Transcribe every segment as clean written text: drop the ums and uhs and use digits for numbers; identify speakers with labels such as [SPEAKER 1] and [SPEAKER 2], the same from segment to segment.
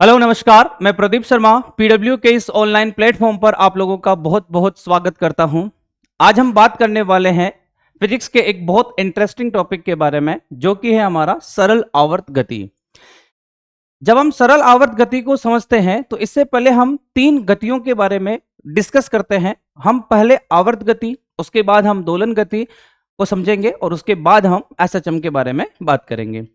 [SPEAKER 1] Hello नमस्कार, मैं Pradeep Sharma PW के इस ऑनलाइन प्लेटफॉर्म पर आप लोगों का बहुत बहुत स्वागत करता हूं। आज हम बात करने वाले हैं फिजिक्स के एक बहुत इंटरेस्टिंग टॉपिक के बारे में, जो कि है हमारा सरल आवर्त गति। जब हम सरल आवर्त गति को समझते हैं तो इससे पहले हम तीन गतियों के बारे में डिस्कस करते हैं। हम पहले आवर्त गति, उसके बाद हम दोलन गति को समझेंगे और उसके बाद हम एसएचएम के बारे में बात करेंगे।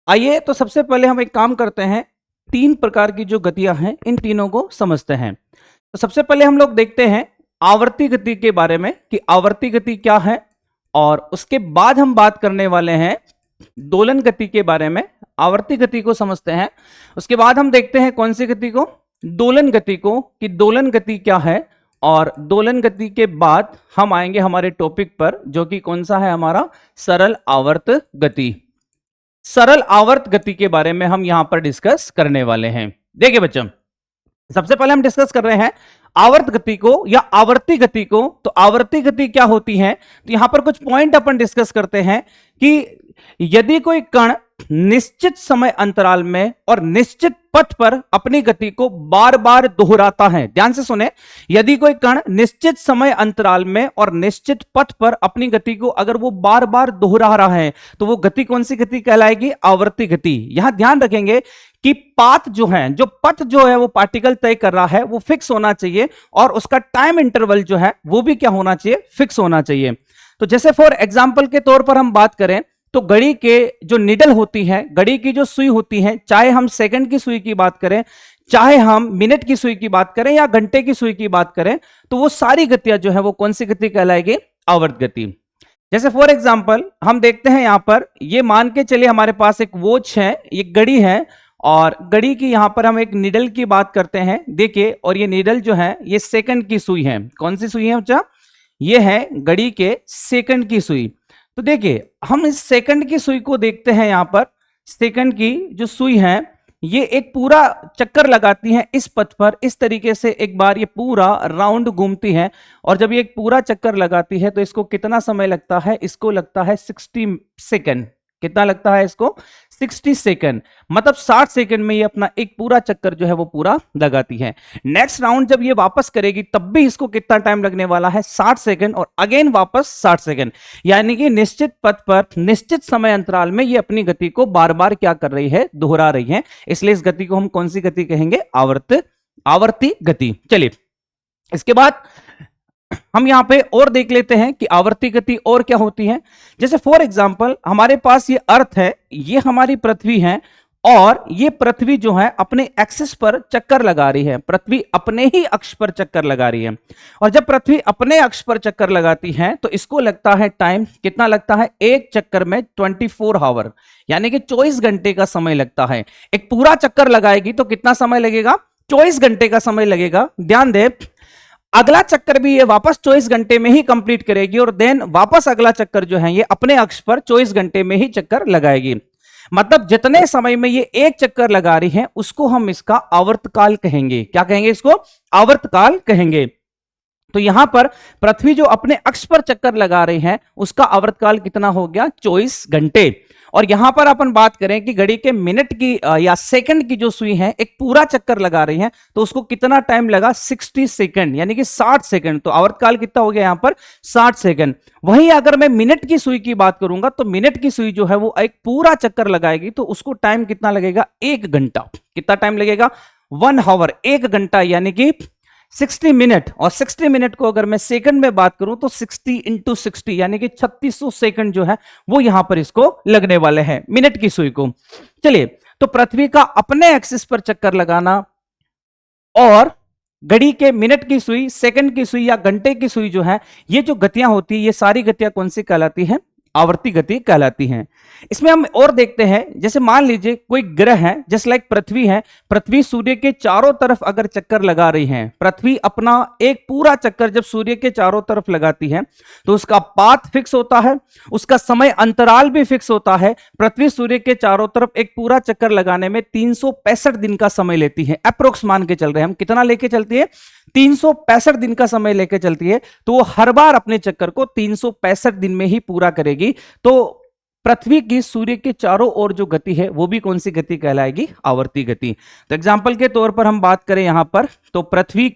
[SPEAKER 1] आइए तो सबसे पहले हम एक काम करते हैं, तीन प्रकार की जो गतियां हैं इन तीनों को समझते हैं। तो सबसे पहले हम लोग देखते हैं आवर्ती गति के बारे में कि आवर्ती गति क्या है, और उसके बाद हम बात करने वाले हैं दोलन गति के बारे में। आवर्ती गति को समझते हैं, उसके बाद हम देखते हैं कौन सी गति को, दोलन गति को, कि दोलन गति क्या है, और दोलन गति के बाद हम आएंगे हमारे टॉपिक पर, जो कि कौन सा है हमारा सरल आवर्त गति। सरल आवर्त गति के बारे में हम यहां पर डिस्कस करने वाले हैं। देखिए बच्चों, सबसे पहले हम डिस्कस कर रहे हैं आवर्त गति को या आवर्ती गति को। तो आवर्ती गति क्या होती है, तो यहां पर कुछ पॉइंट अपन डिस्कस करते हैं कि यदि कोई कण निश्चित समय अंतराल में और निश्चित पथ पर अपनी गति को बार बार दोहराता है। ध्यान से सुने, यदि कोई कण निश्चित समय अंतराल में और निश्चित पथ पर अपनी गति को अगर वो बार बार दोहरा रहा है तो वो गति कौन सी गति कहलाएगी, आवर्ती गति। यहां ध्यान रखेंगे कि पाथ जो है, जो पथ जो है वो पार्टिकल तय कर रहा है वो फिक्स होना चाहिए, और उसका टाइम इंटरवल जो है वो भी क्या होना चाहिए, फिक्स होना चाहिए। तो जैसे फॉर एग्जाम्पल के तौर पर हम बात करें तो घड़ी के जो निडल होती है, घड़ी की जो सुई होती है, चाहे हम सेकंड की सुई की बात करें, चाहे हम मिनट की सुई की बात करें या घंटे की सुई की बात करें, तो वो सारी गतियां जो है वो कौन सी गति कहलाएगी, आवर्त गति। जैसे फॉर एग्जाम्पल हम देखते हैं यहां पर, ये मान के चलिए हमारे पास एक वॉच है, ये घड़ी है, और घड़ी की यहां पर हम एक निडल की बात करते हैं। देखिए, और ये निडल जो है ये सेकंड की सुई है। कौन सी सुई है बच्चा, ये है घड़ी के सेकंड की सुई। तो देखिए, हम इस सेकंड की सुई को देखते हैं, यहां पर सेकंड की जो सुई है ये एक पूरा चक्कर लगाती है इस पथ पर, इस तरीके से एक बार ये पूरा राउंड घूमती है, और जब ये एक पूरा चक्कर लगाती है तो इसको कितना समय लगता है, इसको लगता है 60 सेकंड। कितना लगता है इसको, 60 सेकंड, मतलब 60 सेकंड में ये अपना एक पूरा चक्कर जो है वो पूरा लगाती है। नेक्स्ट राउंड जब ये वापस करेगी तब भी इसको कितना टाइम लगने वाला है, 60 सेकंड, और अगेन वापस 60 सेकंड। यानी कि निश्चित पथ पर निश्चित समय अंतराल में ये अपनी गति को बार बार क्या कर रही है, दोहरा रही है। इसलिए इस गति को हम कौन सी गति कहेंगे, आवर्ती गति। चलिए, इसके बाद हम यहां पे और देख लेते हैं कि आवर्ती गति और क्या होती है। जैसे फॉर एग्जांपल हमारे पास ये अर्थ है, ये हमारी पृथ्वी है, और ये पृथ्वी जो है अपने एक्सिस पर चक्कर लगा रही है, पृथ्वी अपने ही अक्ष पर चक्कर लगा रही है। और जब पृथ्वी अपने अक्ष पर चक्कर लगाती है तो इसको लगता है टाइम, कितना लगता है, एक चक्कर में 24 आवर, यानी कि 24 घंटे का समय लगता है। एक पूरा चक्कर लगाएगी तो कितना समय लगेगा, 24 घंटे का समय लगेगा। ध्यान दे, अगला चक्कर भी ये वापस 24 घंटे में ही कंप्लीट करेगी, और देन वापस अगला चक्कर जो है ये अपने अक्ष पर 24 घंटे में ही चक्कर लगाएगी। मतलब जितने समय में ये एक चक्कर लगा रही है उसको हम इसका आवर्तकाल कहेंगे। क्या कहेंगे, इसको आवर्तकाल कहेंगे। तो यहां पर पृथ्वी जो अपने अक्ष पर चक्कर लगा रही है उसका आवर्तकाल कितना हो गया, 24 घंटे। और यहां पर अपन बात करें कि घड़ी के मिनट की या सेकंड की जो सुई है एक पूरा चक्कर लगा रही है तो उसको कितना टाइम लगा, 60 सेकंड, यानी कि 60 सेकंड। तो आवर्तकाल कितना हो गया यहां पर, 60 सेकंड। वहीं अगर मैं मिनट की सुई की बात करूंगा तो मिनट की सुई जो है वो एक पूरा चक्कर लगाएगी तो उसको टाइम कितना लगेगा, 1 घंटा। कितना टाइम लगेगा, 1 आवर, 1 घंटा, यानी कि 60 मिनट। और 60 मिनट को अगर मैं सेकंड में बात करूं तो 60 इंटू 60 यानी कि 3600 सेकंड जो है वो यहां पर इसको लगने वाले हैं मिनट की सुई को। चलिए, तो पृथ्वी का अपने एक्सिस पर चक्कर लगाना और घड़ी के मिनट की सुई, सेकंड की सुई या घंटे की सुई जो है, ये जो गतियां होती है ये सारी गतियां कौन सी कहलाती हैं, आवर्ती गति कहलाती हैं। इसमें हम और देखते हैं, जैसे मान लीजिए कोई ग्रह है, जैसे लाइक पृथ्वी है, पृथ्वी सूर्य के चारों तरफ अगर चक्कर लगा रही है, पृथ्वी अपना एक पूरा चक्कर जब सूर्य के चारों तरफ लगाती है तो उसका पाथ फिक्स होता है, उसका समय अंतराल भी फिक्स होता है। पृथ्वी सूर्य के चारों तरफ एक पूरा चक्कर लगाने में 365 दिन का समय लेती है, अप्रोक्स मान के चल रहे हैं हम, कितना लेके चलती है, 365 दिन का समय लेके चलती है। तो वो हर बार अपने चक्कर को 365 दिन में ही पूरा करेगी। तो पृथ्वी की सूर्य के चारों ओर जो गति है वो भी कौन सी गति कहलाएगी? आवर्ती गति। तो एग्जाम्पल के तौर पर हम बात करें यहां पर, तो पृथ्वी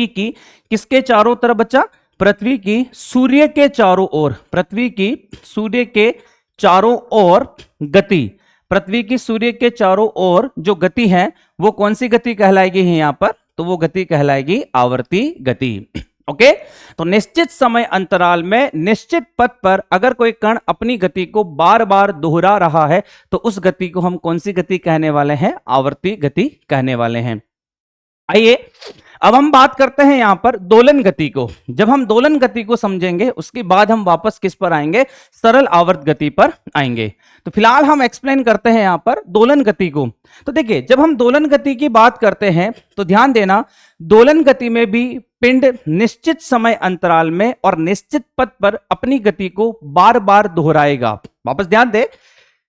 [SPEAKER 1] की किसके चारों तरफ बच्चा? पृथ्वी की सूर्य के चारों ओर, पृथ्वी की सूर्य के चारों ओर गति, पृथ्वी की सूर्य के चारों ओर जो गति है वो कौन सी गति कहलाएगी यहां पर? तो वो गति कहलाएगी आवर्ती गति। ओके, तो निश्चित समय अंतराल में निश्चित पथ पर अगर कोई कण अपनी गति को बार बार दोहरा रहा है तो उस गति को हम कौन सी गति कहने वाले हैं? आवर्ती गति कहने वाले हैं। आइए अब हम बात करते हैं यहां पर दोलन गति को। जब हम दोलन गति को समझेंगे उसके बाद हम वापस किस पर आएंगे? सरल आवर्त गति पर आएंगे। तो फिलहाल हम एक्सप्लेन करते हैं यहां पर दोलन गति को। तो देखिए, जब हम दोलन गति की बात करते हैं तो ध्यान देना, दोलन गति में भी पिंड निश्चित समय अंतराल में और निश्चित पथ पर अपनी गति को बार बार दोहराएगा। वापस ध्यान दे,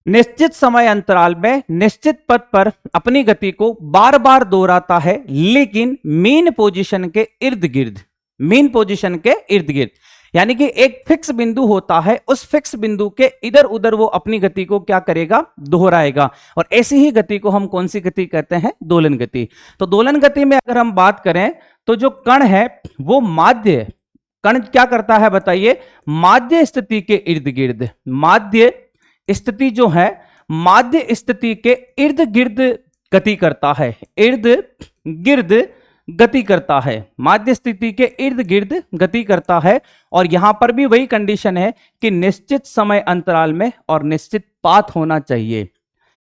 [SPEAKER 1] निश्चित समय अंतराल में निश्चित पथ पर अपनी गति को बार बार दोहराता है, लेकिन मीन पोजीशन के इर्द गिर्द, मीन पोजीशन के इर्द गिर्द, यानी कि एक फिक्स बिंदु होता है, उस फिक्स बिंदु के इधर उधर वो अपनी गति को क्या करेगा? दोहराएगा। और ऐसी ही गति को हम कौन सी गति कहते हैं? दोलन गति। तो दोलन गति में अगर हम बात करें तो जो कण है वो माध्य, कण क्या करता है बताइए? माध्य स्थिति के इर्द गिर्द, माध्य स्थिति जो है माध्य स्थिति के इर्द गिर्द गति करता है, इर्द गिर्द गति करता है, माध्य स्थिति के इर्द गिर्द गति करता है। और यहां पर भी वही कंडीशन है कि निश्चित समय अंतराल में और निश्चित पाथ होना चाहिए,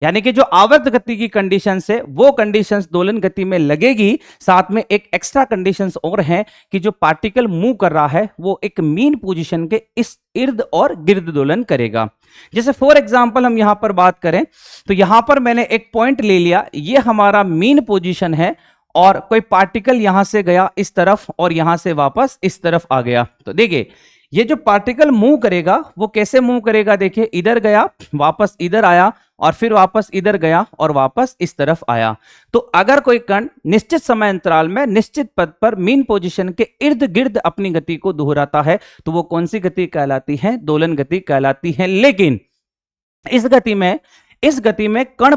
[SPEAKER 1] यानी कि जो आवर्त गति की कंडीशंस है वो कंडीशंस दोलन गति में लगेगी। साथ में एक एक्स्ट्रा कंडीशंस और हैं कि जो पार्टिकल मूव कर रहा है वो एक मीन पोजीशन के इस इर्द और गिर्द दोलन करेगा। जैसे फॉर एग्जांपल हम यहां पर बात करें तो यहां पर मैंने एक पॉइंट ले लिया, ये हमारा मीन पोजीशन है और कोई पार्टिकल यहां से गया इस तरफ और यहां से वापस इस तरफ आ गया। तो देखिए, ये जो पार्टिकल मूव करेगा वो कैसे मूव करेगा? देखिए, इधर गया, वापस इधर आया और फिर वापस इधर गया और वापस इस तरफ आया। तो अगर कोई कण निश्चित समय अंतराल में निश्चित पथ पर मीन पोजीशन के इर्द गिर्द अपनी गति को दोहराता है तो वो कौन सी गति कहलाती है? दोलन गति कहलाती है। लेकिन इस गति में कण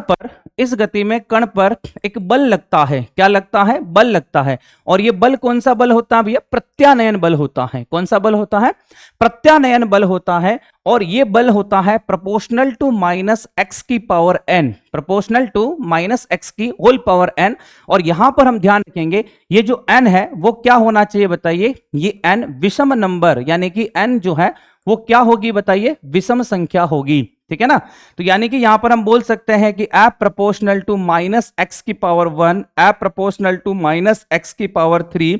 [SPEAKER 1] पर एक बल लगता है। क्या लगता है? बल लगता है। और ये बल कौन सा बल होता है भैया? प्रत्यानयन बल होता है। कौन सा बल होता है? प्रत्यानयन बल होता है। और ये बल होता है प्रोपोर्शनल टू माइनस एक्स की power n, proportional to minus x की होल पावर एन। और यहां पर हम ध्यान रखेंगे ये जो एन है वो क्या होना चाहिए बताइए? ये एन विषम नंबर, यानी कि एन जो है वो क्या होगी बताइए? विषम संख्या होगी। ठीक है ना? तो यानी कि यहां पर हम बोल सकते हैं कि f proportional to minus x की power 1, f proportional to minus x की पावर 3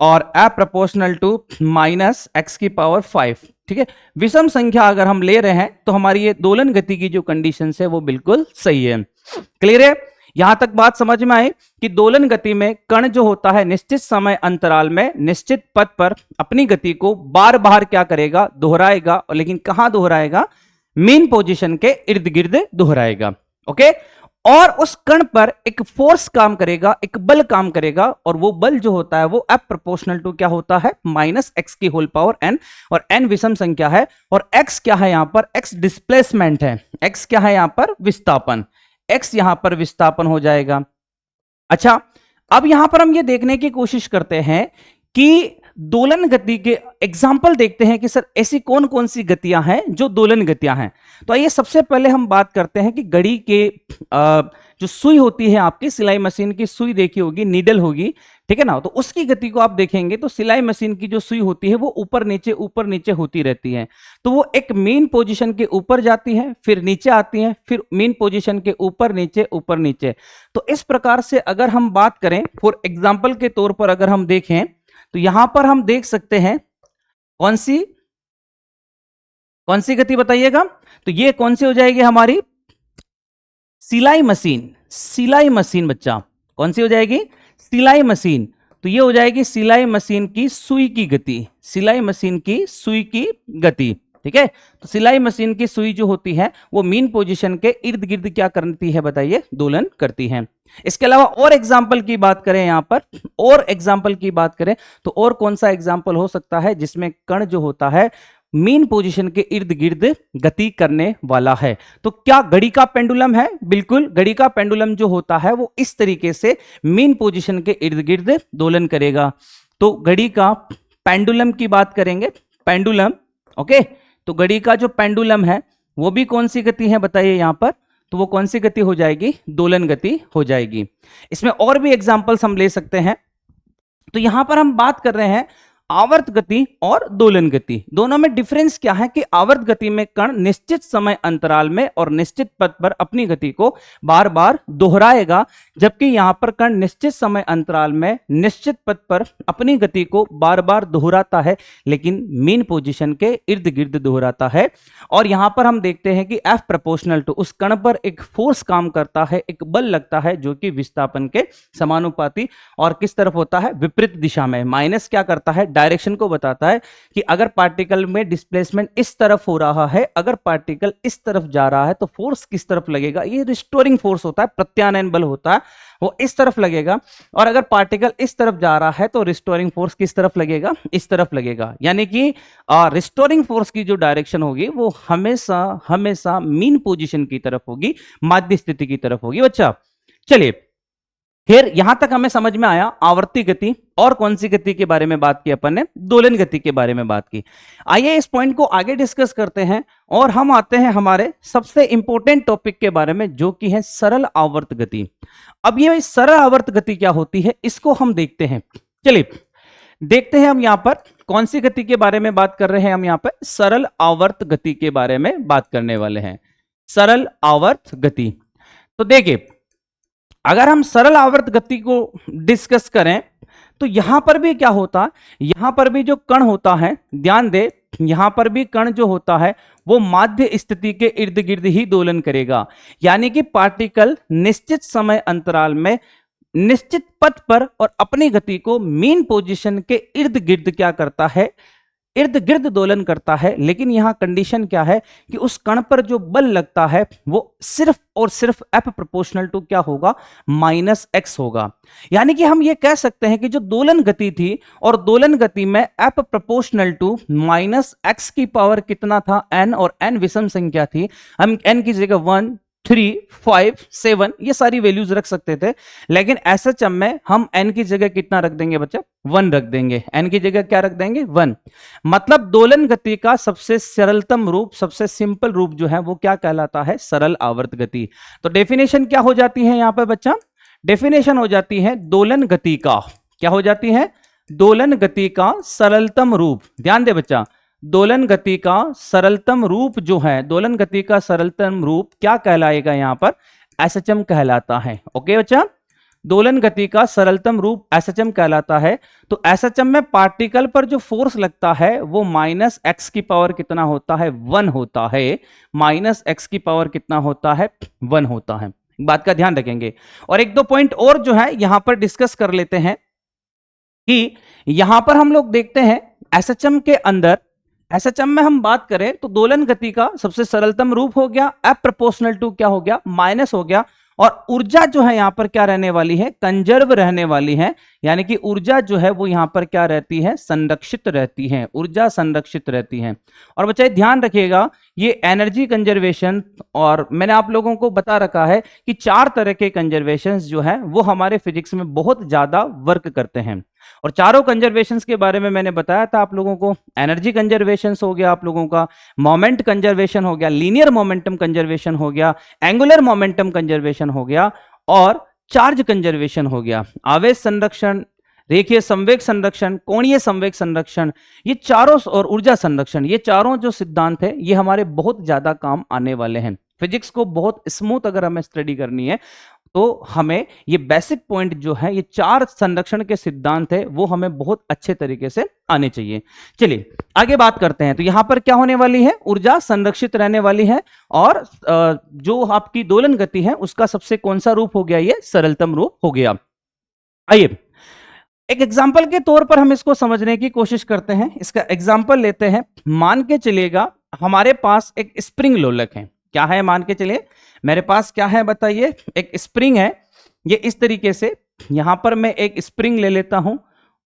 [SPEAKER 1] और f proportional to minus x की पावर 5। ठीक है, विषम संख्या अगर हम ले रहे हैं तो हमारी ये दोलन गति की जो कंडीशन है वो बिल्कुल सही है। क्लियर है? यहां तक बात समझ में आई कि दोलन गति में कण जो होता है निश्चित समय अंतराल में निश्चित पथ पर अपनी गति को बार बार क्या करेगा? दोहराएगा। लेकिन कहां दोहराएगा? मीन पोजीशन के इर्द गिर्द दोहराएगा। ओके, और उस कण पर एक फोर्स काम करेगा, एक बल काम करेगा, और वो बल जो होता है वो एफ प्रोपोर्शनल टू क्या होता है? माइनस एक्स की होल पावर एन। और एन विषम संख्या है और एक्स क्या है? यहां पर एक्स डिस्प्लेसमेंट है। एक्स क्या है? यहां पर विस्थापन। एक्स यहां पर विस्थापन हो जाएगा। अच्छा, अब यहां पर हम ये देखने की कोशिश करते हैं कि दोलन गति के एग्जाम्पल देखते हैं कि सर ऐसी कौन कौन सी गतियां हैं जो दोलन गतियां हैं। तो आइए सबसे पहले हम बात करते हैं कि घड़ी के जो सुई होती है, आपकी सिलाई मशीन की सुई देखी होगी, नीडल होगी, ठीक है ना? तो उसकी गति को आप देखेंगे तो सिलाई मशीन की जो सुई होती है वो ऊपर नीचे होती रहती है। तो वो एक मेन पोजीशन के ऊपर जाती है, फिर नीचे आती है, फिर मेन पोजीशन के ऊपर नीचे। तो इस प्रकार से अगर हम बात करें, फॉर एग्जाम्पल के तौर पर अगर हम देखें तो यहां पर हम देख सकते हैं कौन सी गति बताइएगा? तो ये कौन सी हो जाएगी? हमारी सिलाई मशीन बच्चा। कौन सी हो जाएगी? सिलाई मशीन। तो ये हो जाएगी सिलाई मशीन की सुई की गति, सिलाई मशीन की सुई की गति। ठीक है, तो सिलाई मशीन की सुई जो होती है वो मीन पोजीशन के इर्द गिर्द क्या करती है बताइए? दोलन करती है। इसके अलावा और एग्जाम्पल की बात करें, यहां पर और एग्जाम्पल की बात करें तो और कौन सा एग्जाम्पल हो सकता है जिसमें कण जो होता है मीन पोजीशन के इर्द गिर्द गति करने वाला है। तो क्या घड़ी का पेंडुलम है? बिल्कुल, घड़ी का पेंडुलम जो होता है वो इस तरीके से मीन पोजीशन के इर्द गिर्द दोलन करेगा। तो घड़ी का पेंडुलम की बात करेंगे, पेंडुलम, ओके। तो घड़ी का जो पेंडुलम है वो भी कौन सी गति है बताइए यहां पर? तो वो कौन सी गति हो जाएगी? दोलन गति हो जाएगी। इसमें और भी एग्जांपल्स हम ले सकते हैं। तो यहां पर हम बात कर रहे हैं आवर्त गति और दोलन गति। दोनों में डिफरेंस क्या है कि आवर्त गति में कण निश्चित समय अंतराल में और निश्चित पथ पर अपनी गति को बार बार दोहराएगा, जबकि यहां पर कण निश्चित समय अंतराल में निश्चित पथ पर अपनी गति को बार बार दोहराता है, लेकिन मीन पोजीशन के इर्द गिर्द दोहराता है। और यहां पर हम देखते हैं कि F प्रोपोर्शनल टू उस कण पर एक फोर्स काम करता है, एक बल लगता है जो कि विस्थापन के समानुपाती और किस तरफ होता है? विपरीत दिशा में। माइनस क्या करता है? डायरेक्शन को बताता है कि अगर पार्टिकल में डिस्प्लेसमेंट इस तरफ हो रहा है, अगर पार्टिकल इस तरफ जा रहा है तो फोर्स किस तरफ लगेगा? ये रिस्टोरिंग फोर्स होता है, प्रत्यानयन बल होता है, वो इस तरफ लगेगा। और अगर पार्टिकल इस तरफ जा रहा है तो रिस्टोरिंग फोर्स किस तरफ लगेगा? इस तरफ लगेगा। यानी कि रिस्टोरिंग फोर्स की जो डायरेक्शन होगी वो हमेशा हमेशा मीन पोजीशन की तरफ होगी, माध्य स्थिति की तरफ होगी। बच्चा चलिए, फिर यहां तक हमें समझ में आया आवर्ती गति। और कौन सी गति के बारे में बात की अपन ने? दोलन गति के बारे में बात की। आइए इस पॉइंट को आगे डिस्कस करते हैं और हम आते हैं हमारे सबसे इंपॉर्टेंट टॉपिक के बारे में, जो कि है सरल आवर्त गति। अब ये सरल आवर्त गति क्या होती है इसको हम देखते हैं। चलिए देखते हैं हम यहां पर कौन सी गति के बारे में बात कर रहे हैं। हम यहां पर सरल आवर्त गति के बारे में बात करने वाले हैं। सरल आवर्त गति। तो देखिए, अगर हम सरल आवर्त गति को डिस्कस करें तो यहां पर भी क्या होता है? यहां पर भी जो कण होता है, ध्यान दे, यहां पर भी कण जो होता है वो माध्य स्थिति के इर्द गिर्द ही दोलन करेगा। यानी कि पार्टिकल निश्चित समय अंतराल में निश्चित पथ पर और अपनी गति को मीन पोजीशन के इर्द गिर्द क्या करता है? इर्द गिर्द दोलन करता है। लेकिन यहां कंडीशन क्या है कि उस कण पर जो बल लगता है वो सिर्फ और सिर्फ F प्रोपोर्शनल टू क्या होगा? -x होगा। यानी कि हम ये कह सकते हैं कि जो दोलन गति थी और दोलन गति में F प्रोपोर्शनल टू -x की पावर कितना था? n, और n विषम संख्या थी। हम n की जगह 1, 3, 5, 7 ये सारी वैल्यूज रख सकते थे, लेकिन SHM में हम n की जगह कितना रख देंगे बच्चा? 1 रख देंगे। n की जगह क्या रख देंगे? 1। मतलब दोलन गति का सबसे सरलतम रूप, सबसे सिंपल रूप जो है वो क्या कहलाता है? सरल आवर्त गति। तो डेफिनेशन क्या हो जाती है यहां पर बच्चा? डेफिनेशन हो जाती है दोलन गति का, क्या हो जाती है? दोलन गति का सरलतम रूप। ध्यान दे बच्चा, दोलन गति का सरलतम रूप जो है, दोलन गति का सरलतम रूप क्या कहलाएगा यहां पर? SHM कहलाता है। ओके बच्चा, दोलन गति का सरलतम रूप SHM कहलाता है। तो SHM में पार्टिकल पर जो फोर्स लगता है वो -x की पावर कितना होता है? 1 होता है। -x की पावर कितना होता है? 1 होता है। बात का ध्यान रखेंगे। और एक दो पॉइंट और जो है यहां पर डिस्कस कर लेते हैं कि यहां पर हम लोग देखते हैं SHM के अंदर, SHM में हम बात करें तो दोलन गति का सबसे सरलतम रूप हो गया F प्रोपोर्शनल टू क्या हो गया? माइनस हो गया। और ऊर्जा जो है यहां पर क्या रहने वाली है? कंजर्व रहने वाली है। यानी कि ऊर्जा जो है वो यहां पर क्या रहती है? संरक्षित रहती है। ऊर्जा संरक्षित रहती है। और बच्चे ध्यान रखिएगा, ये एनर्जी कंजर्वेशन, और मैंने आप लोगों को बता रखा है कि 4 तरह के कंजर्वेशन जो है वो हमारे फिजिक्स में बहुत ज्यादा वर्क करते हैं। और चारों कंजर्वेशंस के बारे में मैंने बताया था आप लोगों को। एनर्जी कंजर्वेशन हो गया आप लोगों का, मोमेंट कंजर्वेशन हो गया, लीनियर मोमेंटम कंजर्वेशन हो गया, एंगुलर मोमेंटम कंजर्वेशन हो गया, और चार्ज कंजर्वेशन हो गया। आवेश संरक्षण, रेखीय संवेग संरक्षण, कोणीय संवेग संरक्षण, ये चारों, और ऊर्जा संरक्षण, ये चारों जो सिद्धांत है ये हमारे बहुत ज्यादा काम आने वाले हैं। फिजिक्स को बहुत स्मूथ अगर हमें स्टडी करनी है तो हमें ये बेसिक पॉइंट जो है, ये 4 संरक्षण के सिद्धांत है वो हमें बहुत अच्छे तरीके से आने चाहिए। चलिए आगे बात करते हैं। तो यहां पर क्या होने वाली है? ऊर्जा संरक्षित रहने वाली है। और जो आपकी दोलन गति है उसका सबसे कौन सा रूप हो गया? ये सरलतम रूप हो गया। आइए एक एग्जाम्पल के तौर पर हम इसको समझने की कोशिश करते हैं। इसका एग्जाम्पल लेते हैं। मान के चलिएगा हमारे पास एक स्प्रिंग लोलक है। क्या है? मान के चलिए मेरे पास क्या है बताइए? एक स्प्रिंग है। ये इस तरीके से, यहां पर मैं एक स्प्रिंग ले लेता हूं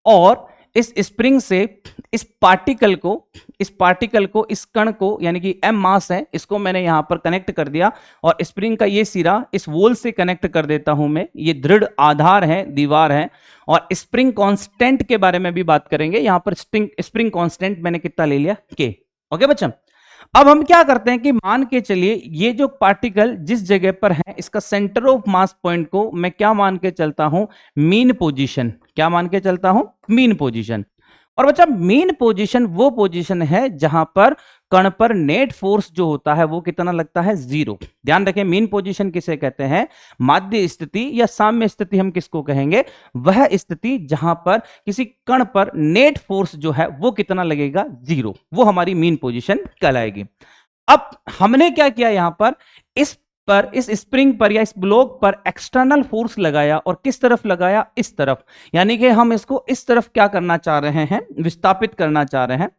[SPEAKER 1] और इस स्प्रिंग से इस पार्टिकल को इस कण को, यानी कि m मास है, इसको मैंने यहां पर कनेक्ट कर दिया और स्प्रिंग का ये सिरा इस वॉल से कनेक्ट कर देता हूं मैं। ये दृढ़ आधार है, दीवार है। और स्प्रिंग कांस्टेंट के बारे में भी बात करेंगे। यहां पर स्प्रिंग कांस्टेंट मैंने कितना ले लिया, के। ओके बच्चा, अब हम क्या करते हैं कि मान के चलिए ये जो पार्टिकल जिस जगह पर है इसका सेंटर ऑफ मास पॉइंट को मैं क्या मान के चलता हूं, मीन पोजीशन। क्या मान के चलता हूं, मीन पोजीशन। और बच्चा मीन पोजीशन वो पोजीशन है जहां पर कण पर नेट फोर्स जो होता है वो कितना लगता है, 0। ध्यान रखें, मीन पोजीशन किसे कहते हैं, माध्य स्थिति या साम्य स्थिति हम किसको कहेंगे, वह स्थिति जहां पर किसी कण पर नेट फोर्स जो है वो कितना लगेगा, 0। वो हमारी मीन पोजीशन कहलाएगी। अब हमने क्या किया, यहां पर इस स्प्रिंग पर या इस ब्लॉक पर एक्सटर्नल फोर्स लगाया और किस तरफ लगाया, इस तरफ। यानी कि हम इसको इस तरफ क्या करना चाह रहे हैं, विस्थापित करना चाह रहे हैं।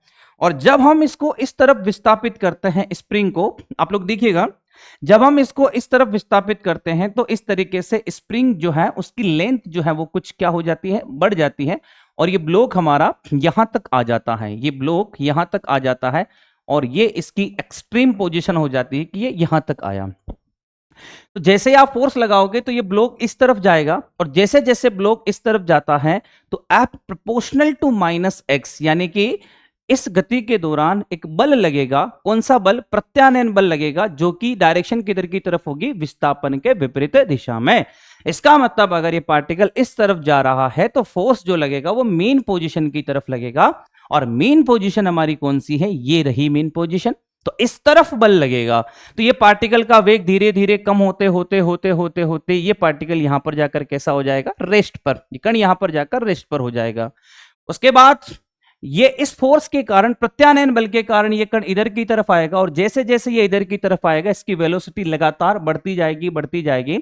[SPEAKER 1] और जब हम इसको इस तरफ विस्थापित करते हैं स्प्रिंग को, आप लोग देखिएगा, जब हम इसको इस तरफ विस्थापित करते हैं तो इस तरीके से स्प्रिंग जो है उसकी लेंथ जो है वो कुछ क्या हो जाती है, बढ़ जाती है। और ये ब्लॉक हमारा यहां तक आ जाता है, ये ब्लॉक यहां तक आ जाता है और ये इसकी एक्सट्रीम पोजीशन हो जाती है कि ये यहां तक आया। तो जैसे आप फोर्स लगाओगे तो ये ब्लॉक इस तरफ जाएगा और जैसे जैसे ब्लॉक इस तरफ जाता है तो f proportional to minus x, यानी कि इस गति के दौरान एक बल लगेगा। कौन सा बल, प्रत्यानयन बल लगेगा, जो कि डायरेक्शन किधर की तरफ होगी, विस्थापन के विपरीत दिशा में। इसका मतलब अगर ये पार्टिकल इस तरफ जा रहा है तो फोर्स जो लगेगा वो मेन पोजीशन की तरफ लगेगा। और मेन पोजीशन हमारी कौन सी है, ये रही मेन पोजीशन। तो इस तरफ बल लगेगा तो ये पार्टिकल का वेग धीरे धीरे कम होते होते होते होते होते ये पार्टिकल यहां पर जाकर कैसा हो जाएगा, रेस्ट पर। ये कण यहां पर जाकर रेस्ट पर हो जाएगा। उसके बाद ये इस फोर्स के कारण, प्रत्यानयन बल के कारण ये कण इधर की तरफ आएगा और जैसे जैसे ये इधर की तरफ आएगा इसकी वेलोसिटी लगातार बढ़ती जाएगी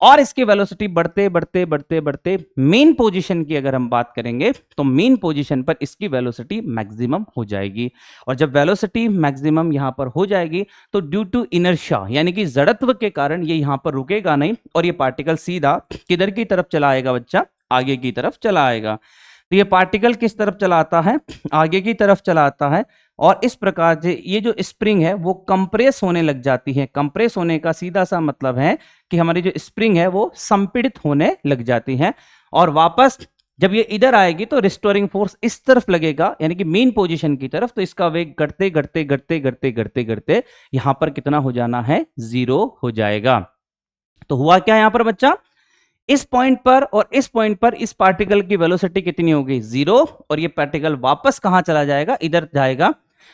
[SPEAKER 1] और इसकी वेलोसिटी बढ़ते बढ़ते बढ़ते बढ़ते मेन पोजीशन की अगर हम बात करेंगे तो मेन पोजीशन पर इसकी वेलोसिटी मैक्सिमम हो जाएगी। और जब वेलोसिटी मैक्सिमम यहां पर हो जाएगी तो ड्यू टू इनर्शिया, यानी कि जड़त्व के कारण ये यहां पर रुकेगा नहीं और ये पार्टिकल सीधा किधर की तरफ चला आएगा बच्चा, आगे की तरफ चला आएगा। तो ये पार्टिकल किस तरफ चला आता है, आगे की तरफ चला आता है। और इस प्रकार से ये जो स्प्रिंग है वो कंप्रेस होने लग जाती है। कंप्रेस होने का सीधा सा मतलब है कि हमारी जो स्प्रिंग है वो संपीड़ित होने लग जाती है। और वापस जब ये इधर आएगी तो रिस्टोरिंग फोर्स इस तरफ लगेगा, यानी कि मेन पोजीशन की तरफ। तो इसका वेग घटते घटते घटते घटते घटते घटते यहां पर कितना हो जाना है, 0 हो जाएगा। तो हुआ क्या यहां पर बच्चा, इस पॉइंट पर और इस पॉइंट पर इस पार्टिकल की वेलोसिटी कितनी होगी, 0। और ये पार्टिकल वापस कहां चला जाएगा, इधर जाएगा।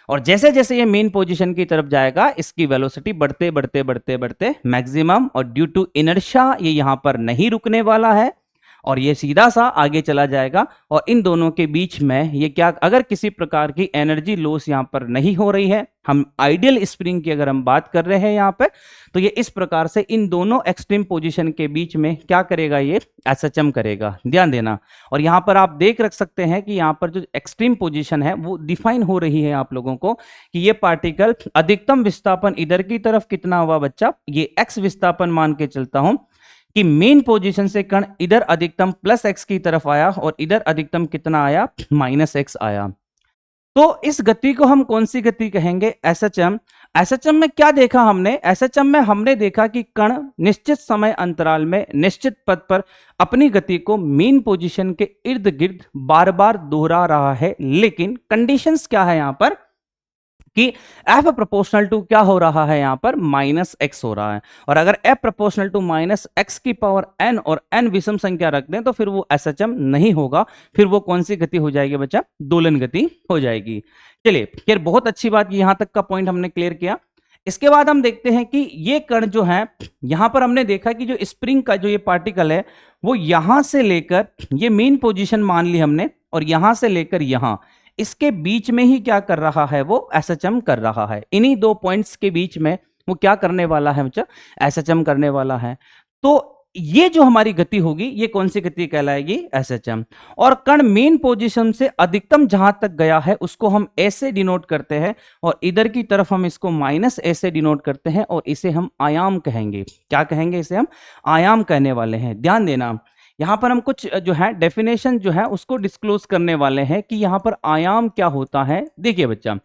[SPEAKER 1] और जैसे जैसे ये मेन पोजीशन की तरफ जाएगा इसकी वेलोसिटी बढ़ते बढ़ते बढ़ते बढ़ते मैक्सिमम, और ड्यू टू इनर्शिया ये यहां पर नहीं रुकने वाला है और ये सीधा सा आगे चला जाएगा। और इन दोनों के बीच में ये क्या, अगर किसी प्रकार की एनर्जी लॉस यहां पर नहीं हो रही है, हम आइडियल स्प्रिंग की अगर हम बात कर रहे हैं यहां पे, तो ये इस प्रकार से इन दोनों एक्सट्रीम पोजीशन के बीच में क्या करेगा, ये एसएचएम करेगा। ध्यान देना। और यहां पर आप देख रख सकते हैं कि यहां पर जो एक्सट्रीम पोजीशन है वो डिफाइन हो रही है आप लोगों को कि ये पार्टिकल अधिकतम विस्थापन इधर की तरफ कितना हुआ बच्चा, ये एक्स विस्थापन मान के चलता हूं कि मेन पोजीशन से कण इधर अधिकतम प्लस एक्स की तरफ आया और इधर अधिकतम कितना आया, माइनस एक्स आया। तो इस गति को हम कौन सी गति कहेंगे, एसएचएम। एसएचएम में क्या देखा हमने, एसएचएम में हमने देखा कि कण निश्चित समय अंतराल में निश्चित पथ पर अपनी गति को मेन पोजीशन के इर्द गिर्द बार बार दोहरा रहा है। लेकिन कंडीशंस क्या है यहां पर कि एफ प्रोपोर्शनल टू क्या हो रहा है, यहां पर माइनस एक्स हो रहा है। और अगर f proportional to minus x की पावर एन और एन विषम संख्या रख दें तो फिर वो एसएचएम नहीं होगा, फिर वो कौन सी गति हो जाएगी बच्चा, दोलन गति हो जाएगी। चलिए फिर बहुत अच्छी बात, यहां तक का पॉइंट हमने क्लियर किया। इसके बाद हम देखते हैं कि ये कण जो है, यहां पर हमने देखा कि जो स्प्रिंग का जो ये पार्टिकल है वो यहां से लेकर ये मेन पोजीशन मान ली हमने, और यहां से लेकर यहां इसके बीच में ही क्या कर रहा है, वो एसएचएम कर रहा है। इन्हीं दो पॉइंट्स के बीच में वो क्या करने वाला है बच्चा, एसएचएम करने वाला है। तो ये जो हमारी गति होगी ये कौन सी गति कहलाएगी, एसएचएम। और कण मेन पोजीशन से अधिकतम जहां तक गया है उसको हम ए से डिनोट करते हैं, और इधर की तरफ हम इसको माइनस ए से डिनोट करते हैं, और इसे हम आयाम कहेंगे। क्या कहेंगे, इसे हम आयाम कहने वाले हैं। ध्यान देना, यहाँ पर हम कुछ जो है डेफिनेशन जो है उसको डिस्क्लोज करने वाले हैं कि यहाँ पर आयाम क्या होता है। देखिए बच्चा,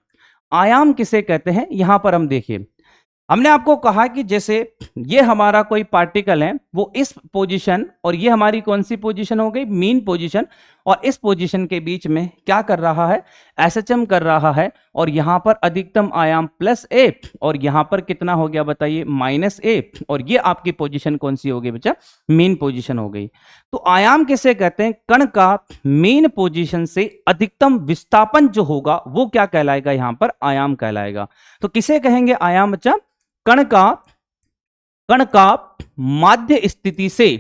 [SPEAKER 1] आयाम किसे कहते हैं, यहाँ पर हम देखिए, हमने आपको कहा कि जैसे ये हमारा कोई पार्टिकल है, वो इस पोजीशन और ये हमारी कौन सी पोजीशन हो गई, मीन पोजीशन, और इस पोजीशन के बीच में क्या कर रहा है, एसएचएम कर रहा है, और यहां पर अधिकतम आयाम +a और यहां पर कितना हो गया बताइए, -a, और ये आपकी पोजीशन कौन सी हो गई बच्चा, मीन पोजीशन हो गई। तो आयाम किसे कहते हैं, कण का मीन पोजीशन से अधिकतम विस्थापन जो होगा वो क्या कहलाएगा, यहां पर आयाम कहलाएगा। तो किसे कहेंगे आयाम बच्चा, कण का माध्य स्थिति से,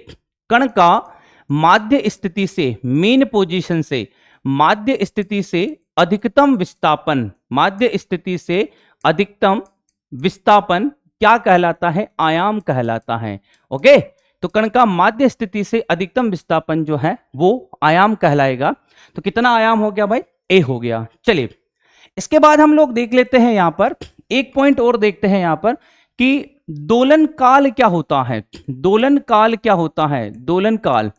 [SPEAKER 1] कण का माध्य स्थिति से, मीन पोजीशन से माध्य स्थिति से अधिकतम विस्थापन, माध्य स्थिति से अधिकतम विस्थापन क्या कहलाता है, आयाम कहलाता है। ओके, तो कण का माध्य स्थिति से अधिकतम विस्थापन जो है वो आयाम कहलाएगा। तो कितना आयाम हो गया भाई, ए हो गया। चलिए इसके बाद हम लोग देख लेते हैं, यहां पर एक पॉइंट और देखते हैं यहां पर कि दोलन काल क्या होता है, दोलन काल क्या होता है, दोलन काल।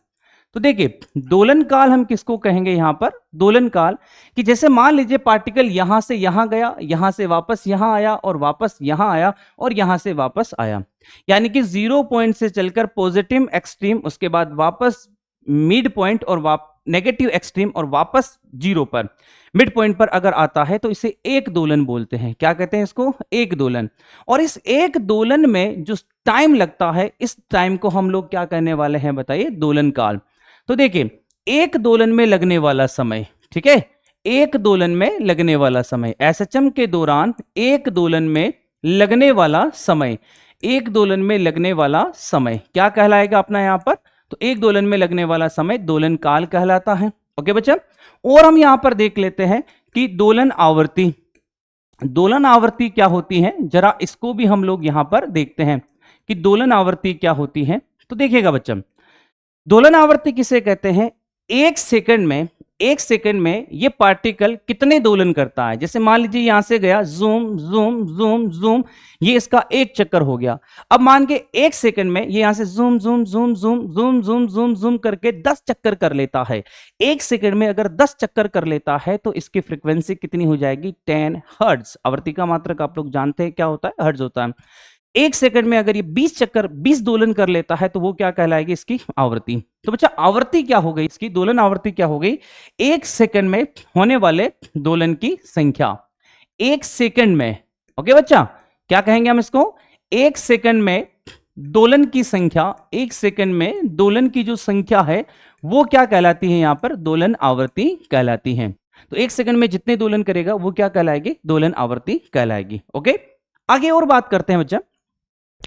[SPEAKER 1] तो देखिए दोलन काल हम किसको कहेंगे यहां पर, दोलन काल, कि जैसे मान लीजिए पार्टिकल यहां से यहां गया, यहां से वापस यहां आया, और वापस यहां आया, और यहां से वापस आया, यानी कि 0 पॉइंट से चलकर पॉजिटिव एक्सट्रीम, उसके बाद वापस मिड पॉइंट और नेगेटिव एक्सट्रीम, और वापस 0 पर, मिड पॉइंट पर अगर आता है तो इसे एक दोलन बोलते हैं। क्या कहते हैं इसको, एक दोलन। और इस एक दोलन में जो टाइम लगता है, इस टाइम को हम लोग क्या कहने वाले हैं बताइए, दोलन काल। तो देखिए एक दोलन में लगने वाला समय, ठीक है, एक दोलन में लगने वाला समय, एसएचएम के दौरान एक दोलन में लगने वाला समय, एक दोलन में लगने वाला समय क्या कहलाएगा अपना यहां पर, तो एक दोलन में लगने वाला समय दोलन काल कहलाता है। ओके बच्चा, और हम यहां पर देख लेते हैं कि दोलन आवृत्ति, दोलन आवृत्ति क्या होती है, जरा इसको भी हम लोग यहां पर देखते हैं कि दोलन आवृत्ति क्या होती है। तो देखिएगा बच्चा, दोलन आवृत्ति किसे कहते हैं, एक सेकंड में ये पार्टिकल कितने दोलन करता है। जैसे मान लीजिए यहां से गया, जूम जूम जूम जूम, ये इसका एक चक्कर हो गया। अब मान के एक सेकंड में ये यहां से zoom zoom zoom zoom zoom zoom zoom zoom करके 10 चक्कर कर लेता है। एक सेकंड में अगर 10 चक्कर कर लेता है तो इसकी फ्रीक्वेंसी कितनी हो जाएगी, 10 हर्ट्ज। आवृत्ति का मात्रक आप लोग जानते हैं क्या होता है, हर्ट्ज होता है। एक सेकंड में अगर ये 20 चक्कर 20 दोलन कर लेता है तो वो क्या कहलाएगी, इसकी आवृत्ति। तो बच्चा आवृत्ति क्या हो गई इसकी, दोलन आवृत्ति क्या हो गई, एक सेकंड में होने वाले दोलन की संख्या, एक सेकंड में। ओके बच्चा, क्या कहेंगे हम इसको, एक सेकंड में दोलन की संख्या, एक सेकंड में दोलन की जो संख्या है वो क्या कहलाती है, यहां पर दोलन आवृत्ति कहलाती है। तो एक सेकंड में जितने दोलन करेगा वो क्या कहलाएगी, दोलन आवृत्ति कहलाएगी। ओके, आगे और बात करते हैं बच्चा।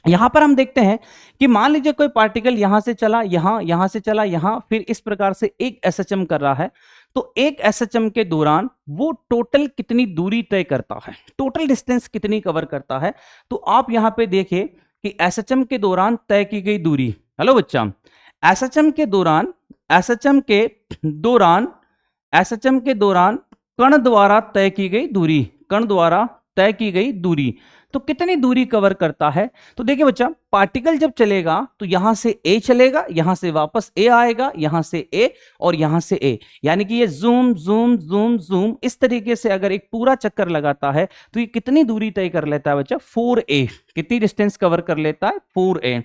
[SPEAKER 1] यहां पर हम देखते हैं कि मान लीजिए कोई पार्टिकल यहां से चला यहां, यहां से चला यहां, फिर इस प्रकार से एक एसएचएम कर रहा है। तो एक एसएचएम के दौरान वो टोटल कितनी दूरी तय करता है, टोटल डिस्टेंस कितनी कवर करता है। तो आप यहां पे देखिए कि एसएचएम के दौरान तय की गई दूरी, हेलो बच्चा, एसएचएम के दौरान, एसएचएम के दौरान, एसएचएम के दौरान कण द्वारा तय की गई दूरी, कण द्वारा तय की गई दूरी, तो कितनी दूरी कवर करता है। तो देखिए बच्चा, पार्टिकल जब चलेगा तो यहां से ए चलेगा, यहां से वापस ए आएगा, यहां से ए और यहां से ए, यानी कि ये जूम जूम जूम जूम इस तरीके से अगर एक पूरा चक्कर लगाता है तो ये कितनी दूरी तय कर लेता है बच्चा, 4a। कितनी डिस्टेंस कवर कर लेता है, 4a।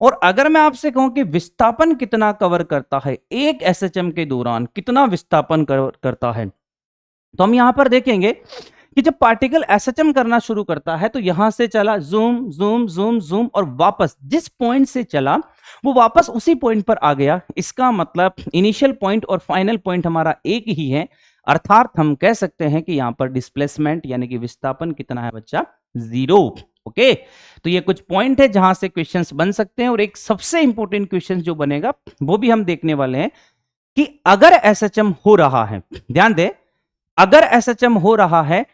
[SPEAKER 1] और अगर मैं आपसे कहूं कि विस्थापन कितना कवर करता है, एक एसएचएम के दौरान कितना विस्थापन कवर करता है, तो हम यहां पर देखेंगे कि जब पार्टिकल एसएचएम करना शुरू करता है तो यहां से चला जूम जूम जूम जूम, और वापस जिस पॉइंट से चला वो वापस उसी पॉइंट पर आ गया। इसका मतलब इनिशियल पॉइंट और फाइनल पॉइंट हमारा एक ही है, अर्थात हम कह सकते हैं कि यहां पर डिस्प्लेसमेंट यानी कि विस्थापन कितना है बच्चा, 0। ओके, तो ये कुछ पॉइंट है जहां से क्वेश्चंस बन सकते हैं। और एक सबसे इंपॉर्टेंट क्वेश्चन जो बनेगा वो भी हम देखने वाले हैं कि अगर एसएचएम हो रहा है, ध्यान दे, अगर एसएचएम हो रहा है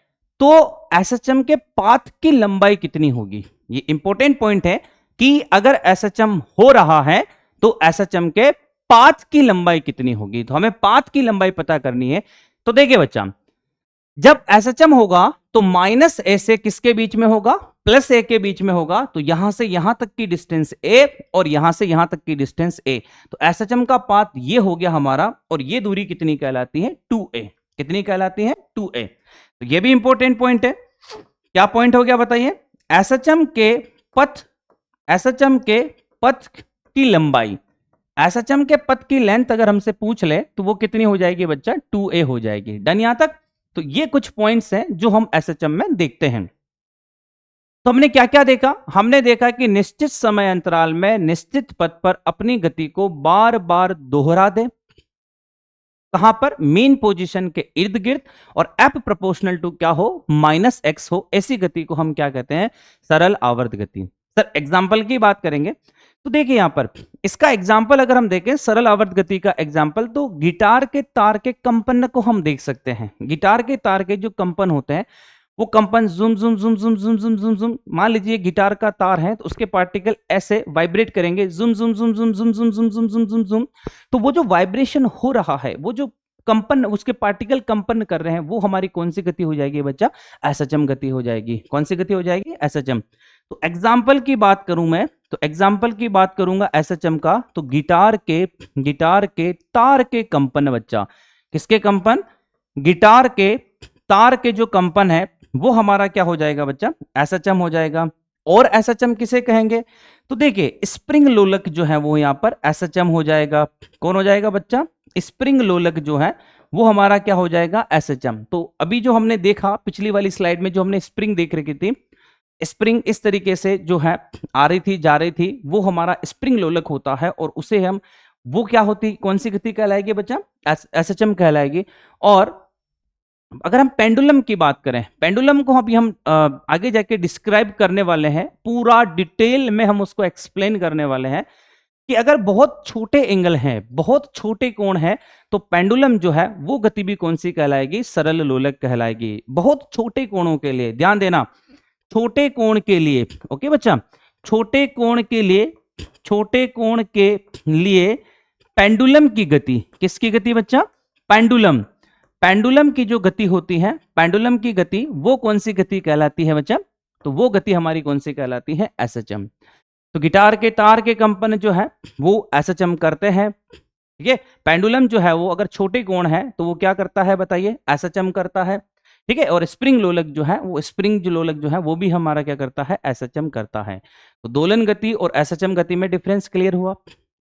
[SPEAKER 1] तो एसएचएम के पाथ की लंबाई कितनी होगी। ये इंपॉर्टेंट पॉइंट है कि अगर एसएचएम हो रहा है तो एसएचएम के पाथ की लंबाई कितनी होगी। तो हमें पाथ की लंबाई पता करनी है। तो देखिए बच्चा, जब एसएचएम होगा तो माइनस ए से किसके बीच में होगा, प्लस ए के बीच में होगा। तो यहां से यहां तक की डिस्टेंस ए और यहां से यहां तक की डिस्टेंस ए, तो एसएचएम का पाथ ये हो गया हमारा, और ये दूरी कितनी कहलाती है, 2a। कितनी कहलाती है, 2a। तो ये भी इंपॉर्टेंट पॉइंट है। क्या पॉइंट हो गया बताइए, एसएचएम के पथ की लंबाई, एसएचएम के पथ की लेंथ अगर हमसे पूछ ले तो वो कितनी हो जाएगी बच्चा, 2a हो जाएगी। डन यहां तक। तो ये कुछ पॉइंट्स हैं जो हम एसएचएम में देखते हैं। तो हमने क्या क्या देखा, हमने देखा कि निश्चित समय अंतराल में निश्चित पथ पर अपनी गति को बार बार दोहरा दे, कहां पर, मेन पोजीशन के इर्द गिर्द, और एफ प्रोपोर्शनल टू क्या हो, -x हो। ऐसी गति को हम क्या कहते हैं, सरल आवर्त गति। सर एग्जाम्पल की बात करेंगे तो देखिए यहां पर इसका एग्जाम्पल अगर हम देखें, सरल आवर्त गति का एग्जाम्पल, तो गिटार के तार के कंपन को हम देख सकते हैं। गिटार के तार के जो कंपन होते हैं वो कंपन जुम जुम जुम जुम जुम जुम जुम जुम, मान लीजिए गिटार का तार है तो उसके पार्टिकल ऐसे वाइब्रेट करेंगे, जुम जुम जुम जुम जुम जुम जुम जुम जुम जुम जुम। तो वो जो वाइब्रेशन हो रहा है, वो जो कंपन उसके पार्टिकल कंपन कर रहे हैं, वो हमारी कौन सी गति हो जाएगी बच्चा, एसएचएम गति हो जाएगी। कौन सी गति हो जाएगी, एसएचएम। तो एग्जाम्पल की बात करूं मैं, तो एग्जाम्पल की बात करूंगा एसएचएम का, तो गिटार के तार के कंपन बच्चा, किसके कंपन, गिटार के तार के जो कंपन है वो हमारा क्या हो जाएगा बच्चा, एसएचएम हो जाएगा। और एसएचएम किसे कहेंगे, तो देखिए स्प्रिंग लोलक जो है वो यहां पर एसएचएम हो जाएगा। कौन हो जाएगा बच्चा, स्प्रिंग लोलक जो है वो हमारा क्या हो जाएगा, एसएचएम। तो अभी जो हमने देखा पिछली वाली स्लाइड में, जो हमने स्प्रिंग देख रखी थी, स्प्रिंग इस तरीके से जो है आ रही थी जा रही थी, वो हमारा स्प्रिंग लोलक होता है, और उसे हम, वो क्या होती, कौन सी गति कहलाएगी बच्चा, एसएचएम कहलाएगी। और अगर हम पेंडुलम की बात करें, पेंडुलम को अभी हम आगे जाके डिस्क्राइब करने वाले हैं, पूरा डिटेल में हम उसको एक्सप्लेन करने वाले हैं कि अगर बहुत छोटे एंगल हैं, बहुत छोटे कोण हैं, तो पेंडुलम जो है वो गति भी कौन सी कहलाएगी, सरल लोलक कहलाएगी। बहुत छोटे कोणों के लिए ध्यान देना, छोटे कोण के लिए, ओके बच्चा, छोटे कोण के लिए पेंडुलम की गति, किसकी गति बच्चा, पेंडुलम की जो गति होती है, पेंडुलम की गति, वो कौन सी गति कहलाती है बच्चा, तो वो गति हमारी कौन सी कहलाती है, एसएचएम। तो गिटार के तार के कंपन जो है वो एसएचएम करते हैं, ठीक है। पेंडुलम जो है वो अगर छोटे कोण है तो वो क्या करता है बताइए, एसएचएम करता है, ठीक है। और स्प्रिंग लोलक जो है वो, स्प्रिंग जो लोलक जो है वो भी हमारा क्या करता है, एसएचएम करता है। तो दोलन गति और एसएचएम गति में डिफरेंस क्लियर हुआ।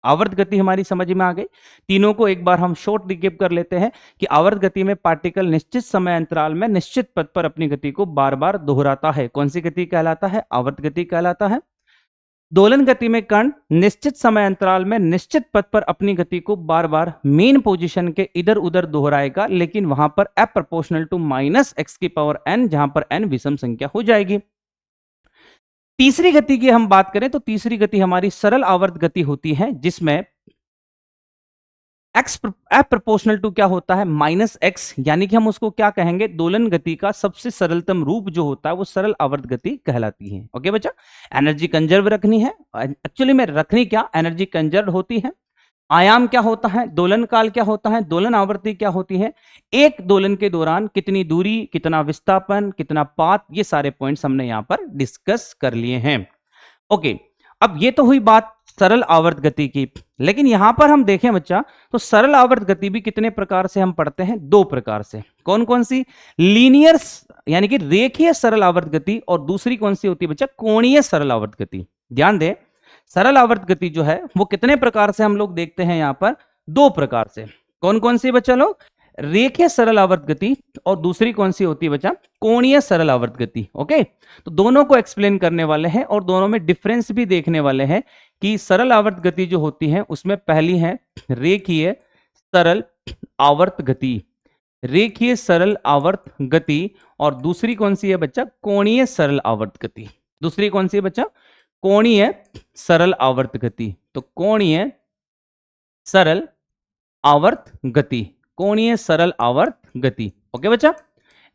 [SPEAKER 1] आवर्त गति हमारी समझ में आ गई। तीनों को एक बार हम शॉर्ट रिकैप कर लेते हैं कि आवर्त गति में पार्टिकल निश्चित समय अंतराल में निश्चित पथ पर अपनी गति को बार बार दोहराता है। कौन सी गति कहलाता है, आवर्त गति कहलाता है। दोलन गति में कण निश्चित समय अंतराल में निश्चित पथ पर अपनी गति को बार बार मेन पोजीशन के इधर उधर दोहराएगा, लेकिन वहां पर एफ प्रोपोर्शनल टू -x⁴n, जहां पर n विषम संख्या हो जाएगी। तीसरी गति की हम बात करें तो तीसरी गति हमारी सरल आवर्त गति होती है, जिसमें एफ प्रोपोर्शनल टू क्या होता है, -x, यानी कि हम उसको क्या कहेंगे, दोलन गति का सबसे सरलतम रूप जो होता है वो सरल आवर्त गति कहलाती है। ओके बच्चा, एनर्जी कंजर्व रखनी है, एक्चुअली में रखनी क्या, एनर्जी कंजर्व होती है। आयाम क्या होता है, दोलन काल क्या होता है, दोलन आवृत्ति क्या होती है, एक दोलन के दौरान कितनी दूरी, कितना विस्थापन, कितना पाथ, ये सारे पॉइंट्स हमने यहां पर डिस्कस कर लिए हैं। ओके, अब ये तो हुई बात सरल आवर्त गति की, लेकिन यहां पर हम देखें बच्चा तो सरल आवर्त गति भी कितने प्रकार से हम पढ़ते हैं, दो प्रकार से। कौन कौन सी, लीनियर यानी कि रेखीय सरल आवर्त गति, और दूसरी कौन सी होती है बच्चा, कोणीय सरल आवर्त गति। ध्यान दें, सरल आवर्त गति जो है वो कितने प्रकार से हम लोग देखते हैं, यहां पर दो प्रकार से। कौन कौन सी बच्चा लोग, रेखीय सरल आवर्त गति, और दूसरी कौन सी होती है बच्चा, कोणीय सरल आवर्त गति। ओके, तो दोनों को एक्सप्लेन करने वाले हैं और दोनों में डिफरेंस भी देखने वाले हैं कि सरल आवर्त गति जो होती है उसमें पहली है रेखीय सरल आवर्त गति, रेखीय सरल आवर्त गति, और दूसरी कौन सी है बच्चा, कोणीय सरल आवर्त गति। दूसरी कौन सी है बच्चा, कोणीय सरल आवर्त गति। तो कोणीय सरल आवर्त गति, कोणीय सरल आवर्त गति। ओके बच्चा,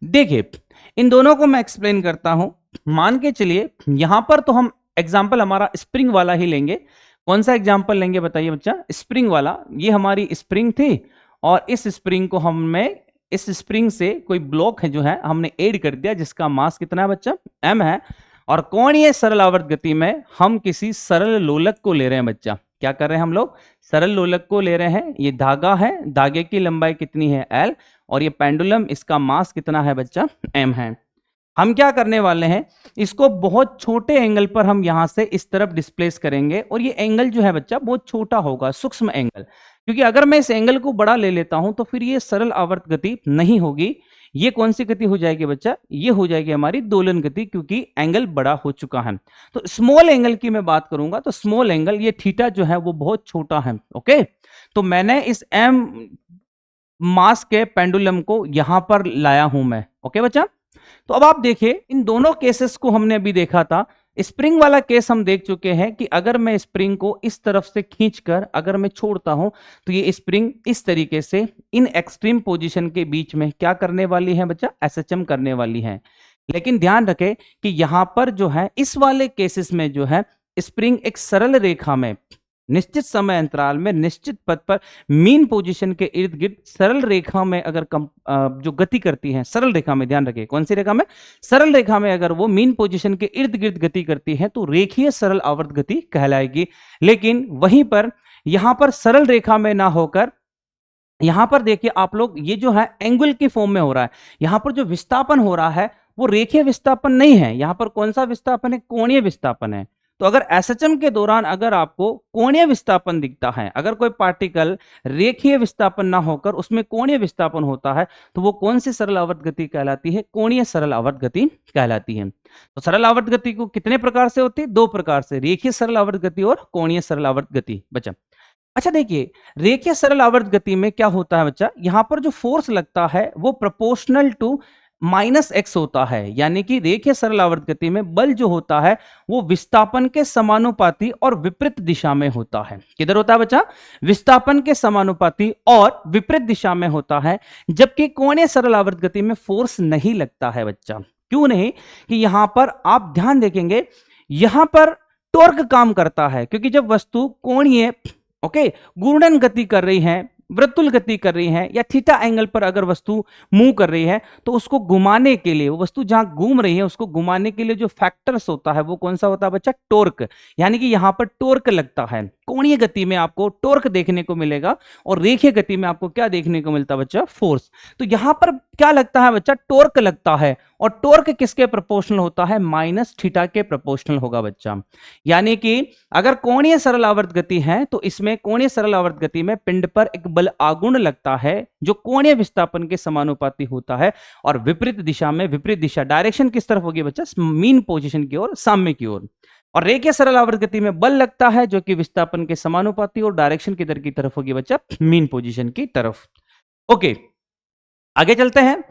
[SPEAKER 1] देखिए इन दोनों को मैं एक्सप्लेन करता हूं। मान के चलिए यहां पर तो हम एग्जाम्पल हमारा स्प्रिंग वाला ही लेंगे। कौन सा एग्जाम्पल लेंगे बताइए बच्चा, स्प्रिंग वाला। ये हमारी स्प्रिंग थी और इस स्प्रिंग को हमने इस स्प्रिंग से कोई ब्लॉक है जो है हमने ऐड कर दिया, जिसका मास कितना है बच्चा, m है। और कोणीय सरल आवर्त गति में हम किसी सरल लोलक को ले रहे हैं बच्चा। क्या कर रहे हैं हम लोग, सरल लोलक को ले रहे हैं। ये धागा है, धागे की लंबाई कितनी है l, और ये पेंडुलम, इसका मास कितना है बच्चा, m है। हम क्या करने वाले हैं, इसको बहुत छोटे एंगल पर हम यहां से इस तरफ डिस्प्लेस करेंगे, और ये एंगल जो है बच्चा बहुत छोटा होगा, सूक्ष्म एंगल, क्योंकि अगर मैं इस एंगल को बड़ा ले लेता हूं तो फिर ये सरल आवर्त गति नहीं होगी। ये कौन सी गति हो जाएगी बच्चा, ये हो जाएगी हमारी दोलन गति, क्योंकि एंगल बड़ा हो चुका है। तो स्मॉल एंगल की मैं बात करूंगा तो स्मॉल एंगल, ये थीटा जो है वो बहुत छोटा है। ओके, तो मैंने इस m मास के पेंडुलम को यहां पर लाया हूं मैं। ओके बच्चा, तो अब आप देखिए इन दोनों केसेस को हमने अभी देखा था। स्प्रिंग वाला केस हम देख चुके हैं कि अगर मैं स्प्रिंग को इस तरफ से खींचकर अगर मैं छोड़ता हूं तो ये स्प्रिंग इस तरीके से इन एक्सट्रीम पोजीशन के बीच में क्या करने वाली है बच्चा, एसएचएम करने वाली है। लेकिन ध्यान रखें कि यहां पर जो है इस वाले केसेस में जो है स्प्रिंग एक सरल रेखा में निश्चित समय अंतराल में निश्चित पथ पर मीन पोजीशन के इर्द गिर्द सरल रेखा में अगर जो गति करती है, सरल रेखा में, ध्यान रखिए कौन सी रेखा में, सरल रेखा में अगर वो मीन पोजीशन के इर्द गिर्द गति करती है तो रेखीय सरल आवर्त गति कहलाएगी। लेकिन वहीं पर यहां पर सरल रेखा में ना होकर यहां पर देखिए आप लोग, ये जो है एंगल की फॉर्म में हो रहा है। यहां पर जो विस्थापन हो रहा है वो रेखीय विस्थापन नहीं है, यहां पर कौन सा विस्थापन है, कोणीय विस्थापन है। तो अगर एसएचएम के दौरान अगर आपको कोणीय विस्थापन दिखता है, अगर कोई पार्टिकल रेखीय विस्थापन ना होकर उसमें कोणीय विस्थापन होता है, तो वो कौन सी सरल आवर्त गति कहलाती है, कोणीय सरल आवर्त गति कहलाती है। तो सरल आवर्त गति को कितने प्रकार से होती है, दो प्रकार से, रेखीय सरल आवर्त गति और कोणीय सरल आवर्त गति बच्चा। अच्छा देखिए, रेखीय सरल आवर्त गति में क्या होता है बच्चा, यहां पर जो फोर्स लगता है वो प्रोपोर्शनल टू -x होता है। यानी कि रेखीय सरल आवर्त गति में बल जो होता है वो विस्थापन के समानुपाती और विपरीत दिशा में होता है। किधर होता है बच्चा, विस्थापन के समानुपाती और विपरीत दिशा में होता है। जबकि कोणीय सरल आवर्त गति में फोर्स नहीं लगता है बच्चा। क्यों नहीं, कि यहां पर आप ध्यान देखेंगे, यहां पर टॉर्क काम करता है, क्योंकि जब वस्तु कोणीय घूर्णन गति कर रही है, वृत्तुल गति कर रही है, या थीटा एंगल पर अगर वस्तु मूव कर रही है, तो उसको घुमाने के लिए, वो वस्तु जहां घूम रही है उसको घुमाने के लिए जो फैक्टर्स होता है वो कौन सा होता है बच्चा, टॉर्क। यानी कि यहां पर टॉर्क लगता है। कोणीय गति में आपको टॉर्क देखने को मिलेगा और रेखीय गति में आपको क्या देखने को मिलता है बच्चा, फोर्स। तो यहां पर क्या लगता है बच्चा, टॉर्क लगता है, और टॉर्क किसके प्रोपोर्शनल होता है, -थीटा के प्रोपोर्शनल होगा बच्चा। यानी कि अगर कोणीय सरल आवर्त गति है तो इसमें कोणीय सरल आवर्त गति में पिंड पर एक बल आघूर्ण लगता है जो कोणीय विस्थापन के समानुपाती होता है, और विपरीत दिशा में, विपरीत दिशा डायरेक्शन किस तरफ होगी बच्चा, मीन पोजीशन की ओर, साम्य की ओर। और रेखीय सरल आवर्त गति में बल लगता है जो कि विस्थापन के समानुपाती और डायरेक्शन किधर की तरफ होगी बच्चा, मीन पोजीशन की तरफ। ओके, आगे चलते हैं।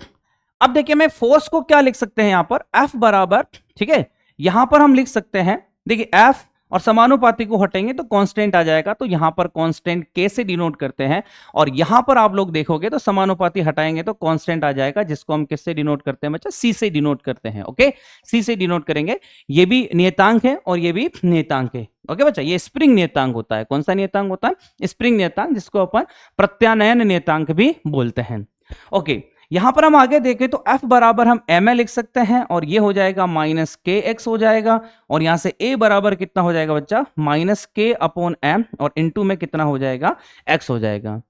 [SPEAKER 1] अब देखिए मैं फोर्स को क्या लिख सकते हैं यहां पर, F बराबर, ठीक है, यहां पर हम लिख सकते हैं, देखिए F और समानुपाती को हटेंगे तो कांस्टेंट आ जाएगा, तो यहां पर कांस्टेंट K से डिनोट करते हैं, और यहां पर आप लोग देखोगे तो समानुपाती हटाएंगे तो कांस्टेंट आ जाएगा, जिसको हम किससे डिनोट करते हैं बच्चा, C से डिनोट करते हैं। ओके, C से डिनोट करेंगे। ये भी नियतांक है और ये भी नियतांक है। ओके बच्चा, ये स्प्रिंग नियतांक होता है। कौन सा नियतांक होता है, स्प्रिंग नियतांक, जिसको अपन प्रत्यानयन नियतांक भी बोलते हैं। ओके, यहां पर हम आगे देखें तो F बराबर हम ma लिख सकते हैं, और ये हो जाएगा -kx हो जाएगा, और यहां से a बराबर कितना हो जाएगा बच्चा, -k/m, और इनटू में कितना हो जाएगा, x हो जाएगा।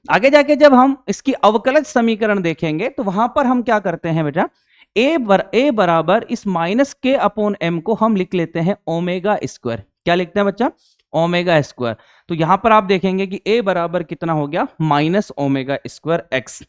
[SPEAKER 1] आगे जाके जब हम इसकी अवकलज समीकरण देखेंगे तो वहां पर हम क्या करते हैं बेटा, a बराबर इस -k/m को हम लिख लेते हैं ओमेगा स्क्वायर। क्या लिखते हैं बच्चा, ओमेगा स्क्वायर। तो यहां पर आप देखेंगे कि a बराबर कितना हो गया, -ओमेगा² x।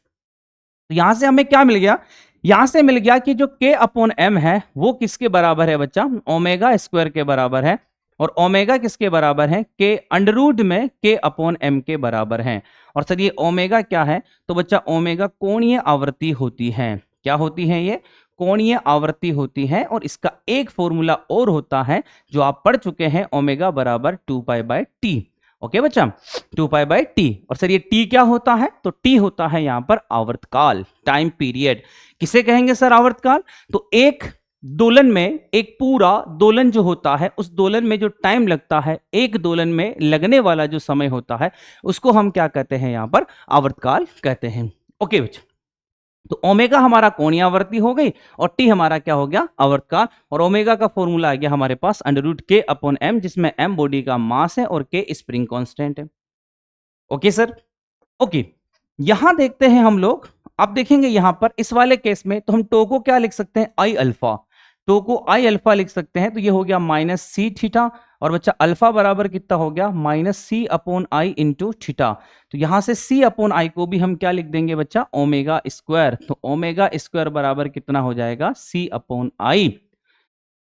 [SPEAKER 1] तो यहां से हमें क्या मिल गया, यहां से मिल गया कि जो k/m है वो किसके बराबर है बच्चा, ओमेगा स्क्वायर के बराबर है, और ओमेगा किसके बराबर है, k अंडररूट में k/m के बराबर है। और सर ये ओमेगा क्या है, तो बच्चा ओमेगा कोणीय आवृत्ति होती है। क्या होती है ये, कोणीय आवृत्ति होती है। और इसका एक फॉर्मूला और होता है जो आप पढ़ चुके हैं, ओमेगा बराबर 2π/t। ओके बच्चा, 2π/t। और सर ये t क्या होता है, तो t होता है यहां पर आवर्तकाल, टाइम पीरियड। किसे कहेंगे सर आवर्तकाल, तो एक दोलन में, एक पूरा दोलन जो होता है उस दोलन में जो टाइम लगता है, एक दोलन में लगने वाला जो समय होता है उसको हम क्या कहते हैं, यहां पर आवर्तकाल कहते हैं। ओके बच्चा, तो ओमेगा हमारा कोणीय आवर्ती हो गई और टी हमारा क्या हो गया, आवर्तकाल। और ओमेगा का फॉर्मूला आ गया हमारे पास √k/m, जिसमें m बॉडी का मास है और k स्प्रिंग कांस्टेंट है। Okay sir, okay. यहां देखते हैं हम लोग, आप देखेंगे यहां पर इस वाले केस में तो हम टो को क्या लिख सकते हैं, आई अल्फा। टो को आई अल्फा लिख सकते हैं, तो ये हो गया -c थीटा। और बच्चा अल्फा बराबर कितना हो गया, -c/i इंटू थीटा। तो यहां से c/i को भी हम क्या लिख देंगे बच्चा, ओमेगा स्क्वायर। तो ओमेगा स्क्वायर बराबर कितना हो जाएगा, c/i।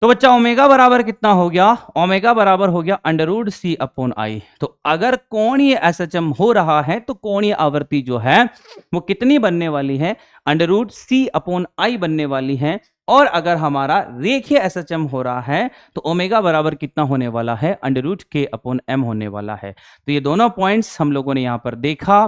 [SPEAKER 1] तो बच्चा ओमेगा बराबर कितना हो गया, ओमेगा बराबर हो गया √c/i। तो अगर कोणीय एसएचएम हो रहा है तो कोणीय आवर्ती जो है वो कितनी बनने वाली है, √c/i बनने वाली है। और अगर हमारा रेखीय एसएचएम हो रहा है तो ओमेगा बराबर कितना होने वाला है, √k/m होने वाला है। तो ये दोनों पॉइंट्स हम लोगों ने यहां पर देखा।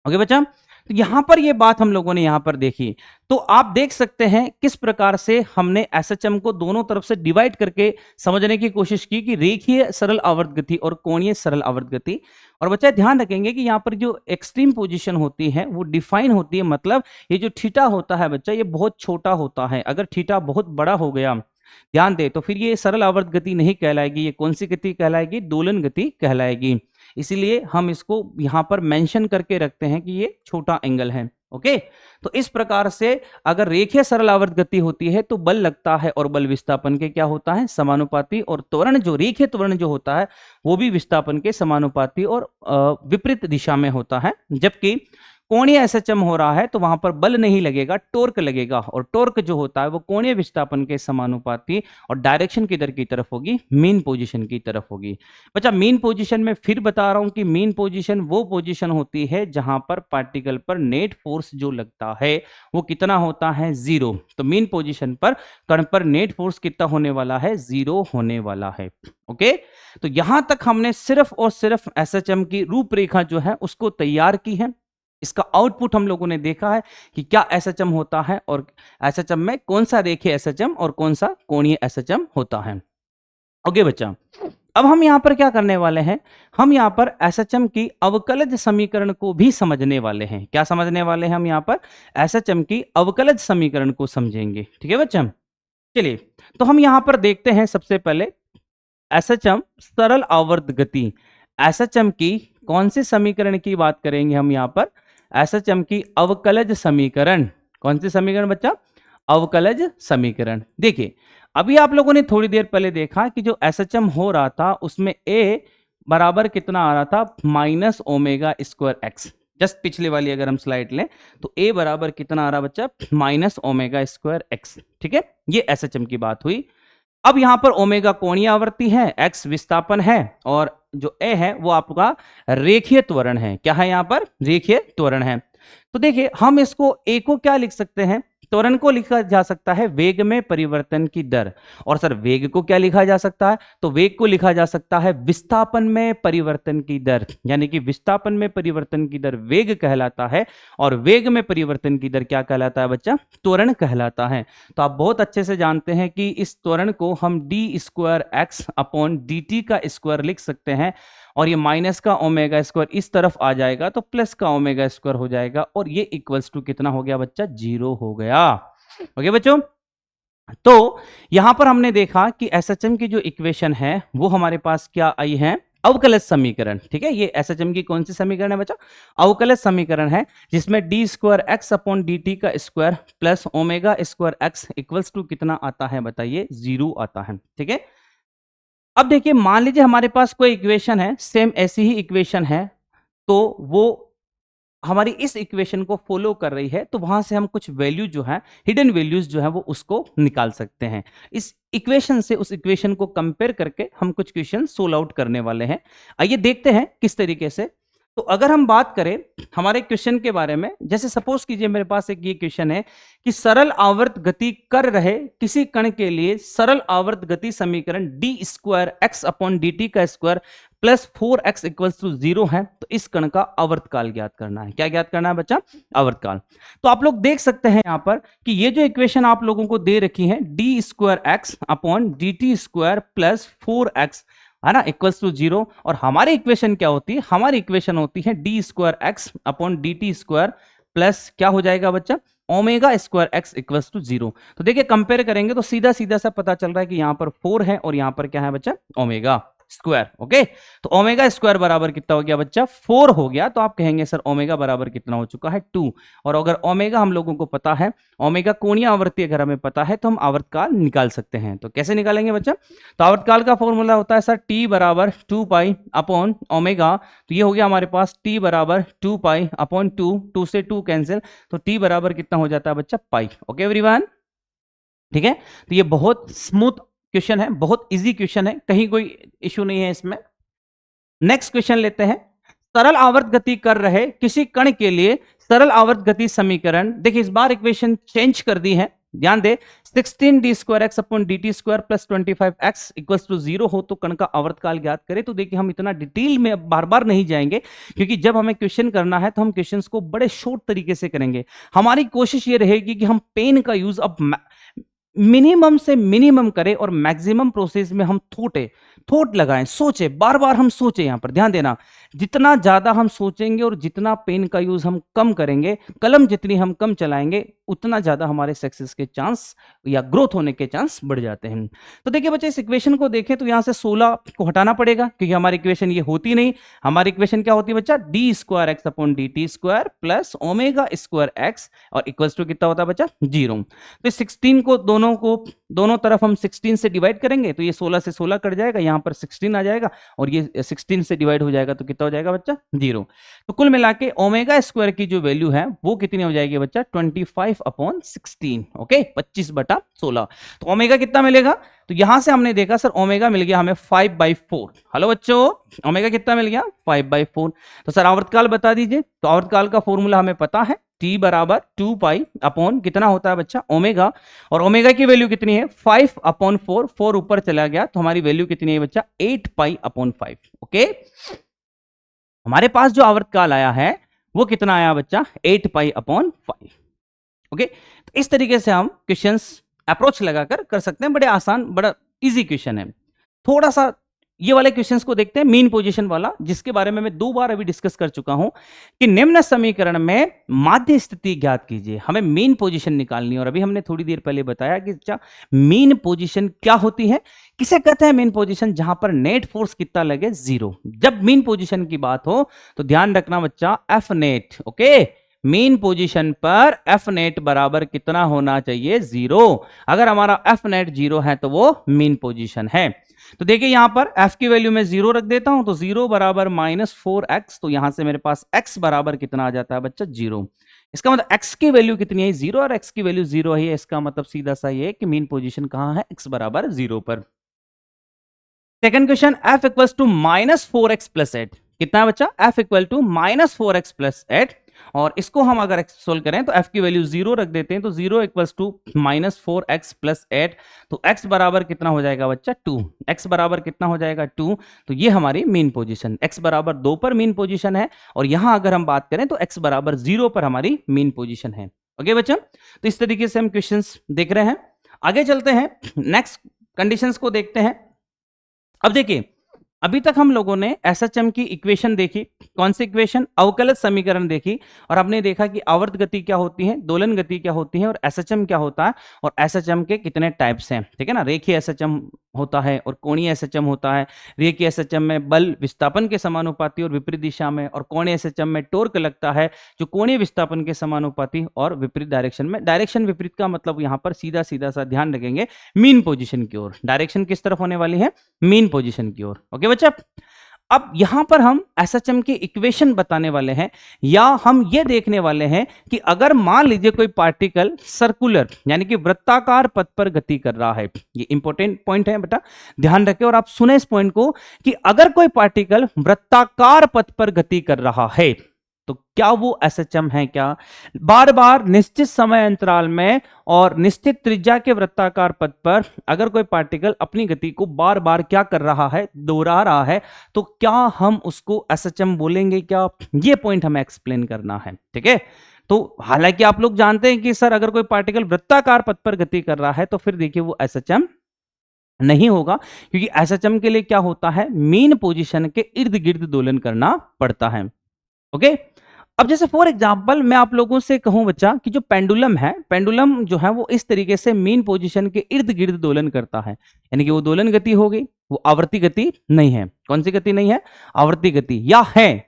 [SPEAKER 1] ओके बच्चा, तो यहां पर ये बात हम लोगों ने यहां पर देखी। तो आप देख सकते हैं किस प्रकार से हमने एसएचएम को दोनों तरफ से डिवाइड करके समझने की कोशिश की कि रेखीय सरल आवर्त गति और कोणीय सरल आवर्त गति। और बच्चा ध्यान रखेंगे कि यहाँ पर जो एक्सट्रीम पोजीशन होती है वो डिफाइन होती है, मतलब ये जो थीटा होता है बच्चा, ये बहुत छोटा होता है। अगर थीटा बहुत बड़ा हो गया, ध्यान दे, तो फिर ये सरल आवर्त गति नहीं कहलाएगी। ये कौन सी गति कहलाएगी, दोलन गति कहलाएगी। इसीलिए हम इसको यहां पर मेंशन करके रखते हैं कि ये छोटा एंगल है। ओके, तो इस प्रकार से अगर रेखीय सरल आवर्त गति होती है तो बल लगता है और बल विस्थापन के क्या होता है, समानुपाती। और त्वरण जो रेखीय त्वरण जो होता है वो भी विस्थापन के समानुपाती और विपरीत दिशा में होता है। जबकि कोणीय एसएचएम हो रहा है तो वहां पर बल नहीं लगेगा, टॉर्क लगेगा। और टॉर्क जो होता है वो कोणीय विस्थापन के समानुपाती और डायरेक्शन किधर की तरफ होगी, मीन पोजीशन की तरफ होगी। बच्चा मीन पोजीशन में फिर बता रहा हूं कि मीन पोजीशन वो पोजीशन होती है जहां पर पार्टिकल पर नेट फोर्स जो लगता है वो कितना होता है, 0। तो मीन पोजीशन पर कण पर नेट फोर्स कितना होने वाला है, 0 होने वाला है। ओके, तो यहां तक हमने सिर्फ और सिर्फ एसएचएम की रूपरेखा जो है उसको तैयार की है। इसका आउटपुट हम लोगों ने देखा है कि क्या एसएचएम होता है और एसएचएम में कौन सा रेखीय एसएचएम और कौन सा कोणीय एसएचएम होता है। ओके बच्चा, अब हम यहां पर क्या करने वाले हैं, हम यहां पर एसएचएम की अवकलज समीकरण को भी समझने वाले हैं। क्या समझने वाले हैं हम यहां पर, एसएचएम की अवकलज समीकरण को समझेंगे। ठीक है बच्चा, चलिए तो हम यहां पर देखते हैं सबसे पहले एसएचएम सरल आवर्त गति। एसएचएम की कौन सी समीकरण की बात करेंगे हम यहां पर, एसएचएम की अवकलज समीकरण। कौन सी समीकरण बच्चा, अवकलज समीकरण। देखिए अभी आप लोगों ने थोड़ी देर पहले देखा कि जो एसएचएम हो रहा था उसमें ए बराबर कितना आ रहा था, -ω²x। जस्ट पिछले वाली अगर हम स्लाइड लें तो ए बराबर कितना आ रहा बच्चा, -ω²x। ठीक है, ये एसएचएम की बात हुई। अब यहां पर ओमेगा कोणीय आवर्ती है, एक्स विस्थापन है और जो ए है वो आपका रेखीय त्वरण है। क्या है यहां पर, रेखीय त्वरण है। तो देखिए हम इसको ए को क्या लिख सकते हैं, त्वरण को लिखा जा सकता है वेग में परिवर्तन की दर। और सर वेग को क्या लिखा जा सकता है, तो वेग को लिखा जा सकता है विस्थापन में परिवर्तन की दर। यानी कि विस्थापन में परिवर्तन की दर वेग कहलाता है और वेग में परिवर्तन की दर क्या कहलाता है बच्चा, त्वरण कहलाता है। तो आप बहुत अच्छे से जानते हैं कि इस त्वरण को हम d²x/dt का स्क्वायर लिख सकते हैं। और ये माइनस का ओमेगा स्क्वायर इस तरफ आ जाएगा तो प्लस का ओमेगा स्क्वायर हो जाएगा और ये इक्वल्स टू कितना हो गया बच्चा, 0 हो गया। ओके बच्चों, तो यहां पर हमने देखा कि एसएचएम की जो इक्वेशन है वो हमारे पास क्या आई है, अवकलज समीकरण। ठीक है, ये एसएचएम की कौन सी समीकरण है बच्चा, अवकलज समीकरण है, जिसमें d²x/dt का square plus ω²x equals to कितना आता है बताइए, 0 आता है। ठीक है, अब देखिए मान लीजिए हमारे पास कोई इक्वेशन है, सेम ऐसी ही इक्वेशन है, तो वो हमारी इस इक्वेशन को फॉलो कर रही है, तो वहां से हम कुछ वैल्यू जो है, हिडन वैल्यूज जो है वो उसको निकाल सकते हैं। इस इक्वेशन से उस इक्वेशन को कंपेयर करके हम कुछ क्वेश्चन सोल्व आउट करने वाले हैं। आइए देखते हैं किस तरीके से। तो अगर हम बात करें हमारे क्वेश्चन के बारे में, जैसे सपोज कीजिए मेरे पास एक ये क्वेश्चन है कि सरल आवर्त गति कर रहे किसी कण के लिए सरल आवर्त गति समीकरण d²x/dt का square plus 4x equals to 0 है। तो इस कण का आवर्तकाल ज्ञात करना है। क्या ज्ञात करना है बच्चा, आवर्तकाल। तो आप लोग देख सकते हैं यहां पर कि ये जो इक्वेशन आप लोगों को दे रखी है d²x/dt स्क्वायर प्लस 4x है ना, इक्वल्स टू 0। और हमारी इक्वेशन क्या होती है, हमारी इक्वेशन होती है d²x/dt स्क्वायर प्लस क्या हो जाएगा बच्चा, omega square x equals to 0। तो देखिए कंपेयर करेंगे तो सीधा सीधा सा पता चल रहा है कि यहां पर 4 है और यहां पर क्या है बच्चा, ओमेगा स्क्वायर। ओके, तो ओमेगा स्क्वायर बराबर कितना हो गया बच्चा, 4 हो गया। तो आप कहेंगे सर ओमेगा बराबर कितना हो चुका है, 2। और अगर ओमेगा हम लोगों को पता है, ओमेगा कोणीय आवर्ती अगर हमें पता है तो हम आवर्तकाल निकाल सकते हैं। तो कैसे निकालेंगे बच्चा, तो आवर्तकाल का फॉर्मूला होता है सर टी बराबर 2 पाई अपॉन ओमेगा। तो ये हो गया हमारे पास टी बराबर 2 पाई अपॉन 2 से 2 कैंसिल, तो टी बराबर कितना हो जाता है बच्चा, पाई। ओके एवरीवन, ठीक है। तो ये बहुत स्मूथ क्वेश्चन है, बहुत इजी क्वेश्चन है, कहीं कोई इश्यू नहीं है इसमें। नेक्स्ट क्वेश्चन लेते हैं। सरल आवर्त गति कर रहे किसी कण के लिए सरल आवर्त गति समीकरण। देखिए इस बार इक्वेशन चेंज कर दी है, ध्यान दे। 16d square x upon dt square plus 25x equals to 0 हो तो कण का आवर्तकाल ज्ञात करें। तो देखिए हम इतना डिटेल में अब बार बार नहीं जाएंगे, क्योंकि जब हमें क्वेश्चन करना है तो हम क्वेश्चंस को बड़े शॉर्ट तरीके से करेंगे। हमारी कोशिश ये रहेगी कि हम पेन का यूज अब मिनिमम से मिनिमम करें और मैक्सिमम प्रोसेस में हम थोट लगाएं, सोचे, बार बार हम सोचें। यहां पर ध्यान देना, जितना ज्यादा हम सोचेंगे और जितना पेन का यूज हम कम करेंगे, कलम जितनी हम कम चलाएंगे, उतना ज्यादा हमारे सक्सेस के चांस या ग्रोथ होने के चांस बढ़ जाते हैं। तो देखिए बच्चे इस इक्वेशन को देखें तो यहां से 16 को हटाना पड़ेगा, क्योंकि हमारी इक्वेशन ये होती नहीं। हमारी इक्वेशन क्या होती है बच्चा, D square x upon D T square plus omega square x और इक्वल्स टू कितना होता है बच्चा, 0। तो 16 को दोनों तरफ हम 16 से डिवाइड करेंगे तो ये 16 से 16 कट जाएगा, यहां पर 16 आ जाएगा और ये 16 से डिवाइड हो जाएगा तो कितना हो जाएगा बच्चा, 0। तो कुल मिला के ओमेगा स्क्वायर की जो वैल्यू है वो कितनी हो जाएगी बच्चा, 25 अपॉन 16। ओके, 25/16। तो ओमेगा कितना मिलेगा, तो यहां से हमने देखा सर ओमेगा मिल गया हमें 5/4। हेलो बच्चों, ओमेगा कितना मिल गया, 5/4। तो सर आवर्तकाल बता दीजिए। तो आवर्तकाल का फॉर्मूला हमें पता है, t बराबर 2 पाई अपॉन कितना होता है बच्चा, ओमेगा। और ओमेगा की वैल्यू कितनी है, 5/4। 4 ऊपर चला गया तो हमारी वैल्यू कितनी है बच्चा, 8 पाई अपॉन 5। ओके, हमारे पास जो आवर्तकाल आया है वो कितना आया बच्चा, 8 पाई अपॉन 5। ओके, तो इस तरीके से हम क्वेश्चंस अप्रोच लगाकर कर सकते हैं। बड़े आसान, बड़ा इजी क्वेश्चन है। थोड़ा सा ये वाले क्वेश्चंस को देखते हैं, मीन पोजीशन वाला, जिसके बारे में मैं 2 बार अभी डिस्कस कर चुका हूं कि निम्न समीकरण में माध्य स्थिति ज्ञात कीजिए। हमें मीन पोजीशन निकालनी है और अभी हमने थोड़ी देर पहले बताया कि अच्छा मीन पोजीशन क्या होती है, किसे कहते हैं मीन पोजीशन, जहां पर नेट फोर्स कितना लगे, 0। जब मीन पोजीशन की बात हो तो ध्यान रखना बच्चा, F net. Okay, mean position पर एफ नेट बराबर कितना होना चाहिए, 0। अगर हमारा एफ नेट 0 है तो वो मीन पोजीशन है। तो देखिए यहां पर f की वैल्यू में 0 रख देता हूं, तो 0 बराबर -4x। तो यहां से मेरे पास x बराबर कितना आ जाता है बच्चा, 0। इसका मतलब x की वैल्यू कितनी है, 0, और x की वैल्यू 0 है। इसका मतलब सीधा सा ये है कि मीन पोजीशन कहां है, x बराबर 0 पर। Second question, f equals to -4x plus 8। कितना है बच्चा, f equal to -4x plus 8। और इसको हम अगर सोल्व करें तो f की वैल्यू 0 रख देते हैं, तो 0 इक्वल्स टू -4x प्लस 8। तो x बराबर कितना हो जाएगा बच्चा, 2। x बराबर कितना हो जाएगा, 2। तो ये हमारी मीन पोजीशन, x बराबर 2 पर मीन पोजीशन है। और यहां अगर हम बात करें तो x बराबर 0 पर हमारी मीन पोजीशन है। ओके बच्चा, तो इस तरीके से हम क्वेश्चंस देख रहे हैं। आगे चलते हैं, नेक्स्ट कंडीशंस को देखते हैं। अब देखिए, अभी तक हम लोगों ने एसएचएम की इक्वेशन देखी, कौन सी इक्वेशन, अवकलज समीकरण देखी, और आपने देखा कि आवर्त गति क्या होती है, दोलन गति क्या होती है, और एसएचएम क्या होता है, और एसएचएम के कितने टाइप्स हैं। ठीक है ना, रेखीय एसएचएम होता है और कोणीय एसएचएम होता है। रेखीय एसएचएम में बल विस्थापन के समानुपाती और विपरीत दिशा में, और कोणीय एसएचएम में टॉर्क लगता है जो कोणीय विस्थापन के समानुपाती और विपरीत डायरेक्शन में। डायरेक्शन विपरीत का मतलब यहां पर सीधा सीधा सा ध्यान रखेंगे मीन पोजीशन की ओर। डायरेक्शन किस तरफ होने वाली है, मीन पोजीशन की ओर। ओके बच्चा, अब यहां पर हम एसएचएम की इक्वेशन बताने वाले हैं, या हम ये देखने वाले हैं कि अगर मान लीजिए कोई पार्टिकल सर्कुलर यानी कि वृत्ताकार पथ पर गति कर रहा है। ये इंपॉर्टेंट पॉइंट है बेटा, ध्यान रखें और आप सुने इस पॉइंट को, कि अगर कोई पार्टिकल वृत्ताकार पथ पर गति कर रहा है तो क्या वो एसएचएम है, क्या बार बार निश्चित समय अंतराल में और निश्चित त्रिज्या के वृत्ताकार पथ पर अगर कोई पार्टिकल अपनी गति को बार बार क्या कर रहा है, दोहरा रहा है, तो क्या हम उसको एसएचएम बोलेंगे क्या, ये पॉइंट हमें एक्सप्लेन करना है। ठीक है, तो हालांकि आप लोग जानते हैं कि सर अगर कोई पार्टिकल वृत्ताकार पथ पर गति कर रहा है तो फिर देखिए वो एसएचएम नहीं होगा, क्योंकि एसएचएम के लिए क्या होता है, मीन पोजीशन के इर्द गिर्द दोलन करना पड़ता है। ओके, अब जैसे फॉर एग्जांपल मैं आप लोगों से कहूं बच्चा कि जो पेंडुलम है, पेंडुलम जो है वो इस तरीके से मीन पोजीशन के इर्द गिर्द दोलन करता है, यानी कि वो दोलन गति हो गई, वो आवर्ती गति नहीं है। कौन सी गति नहीं है? आवर्ती गति, या है।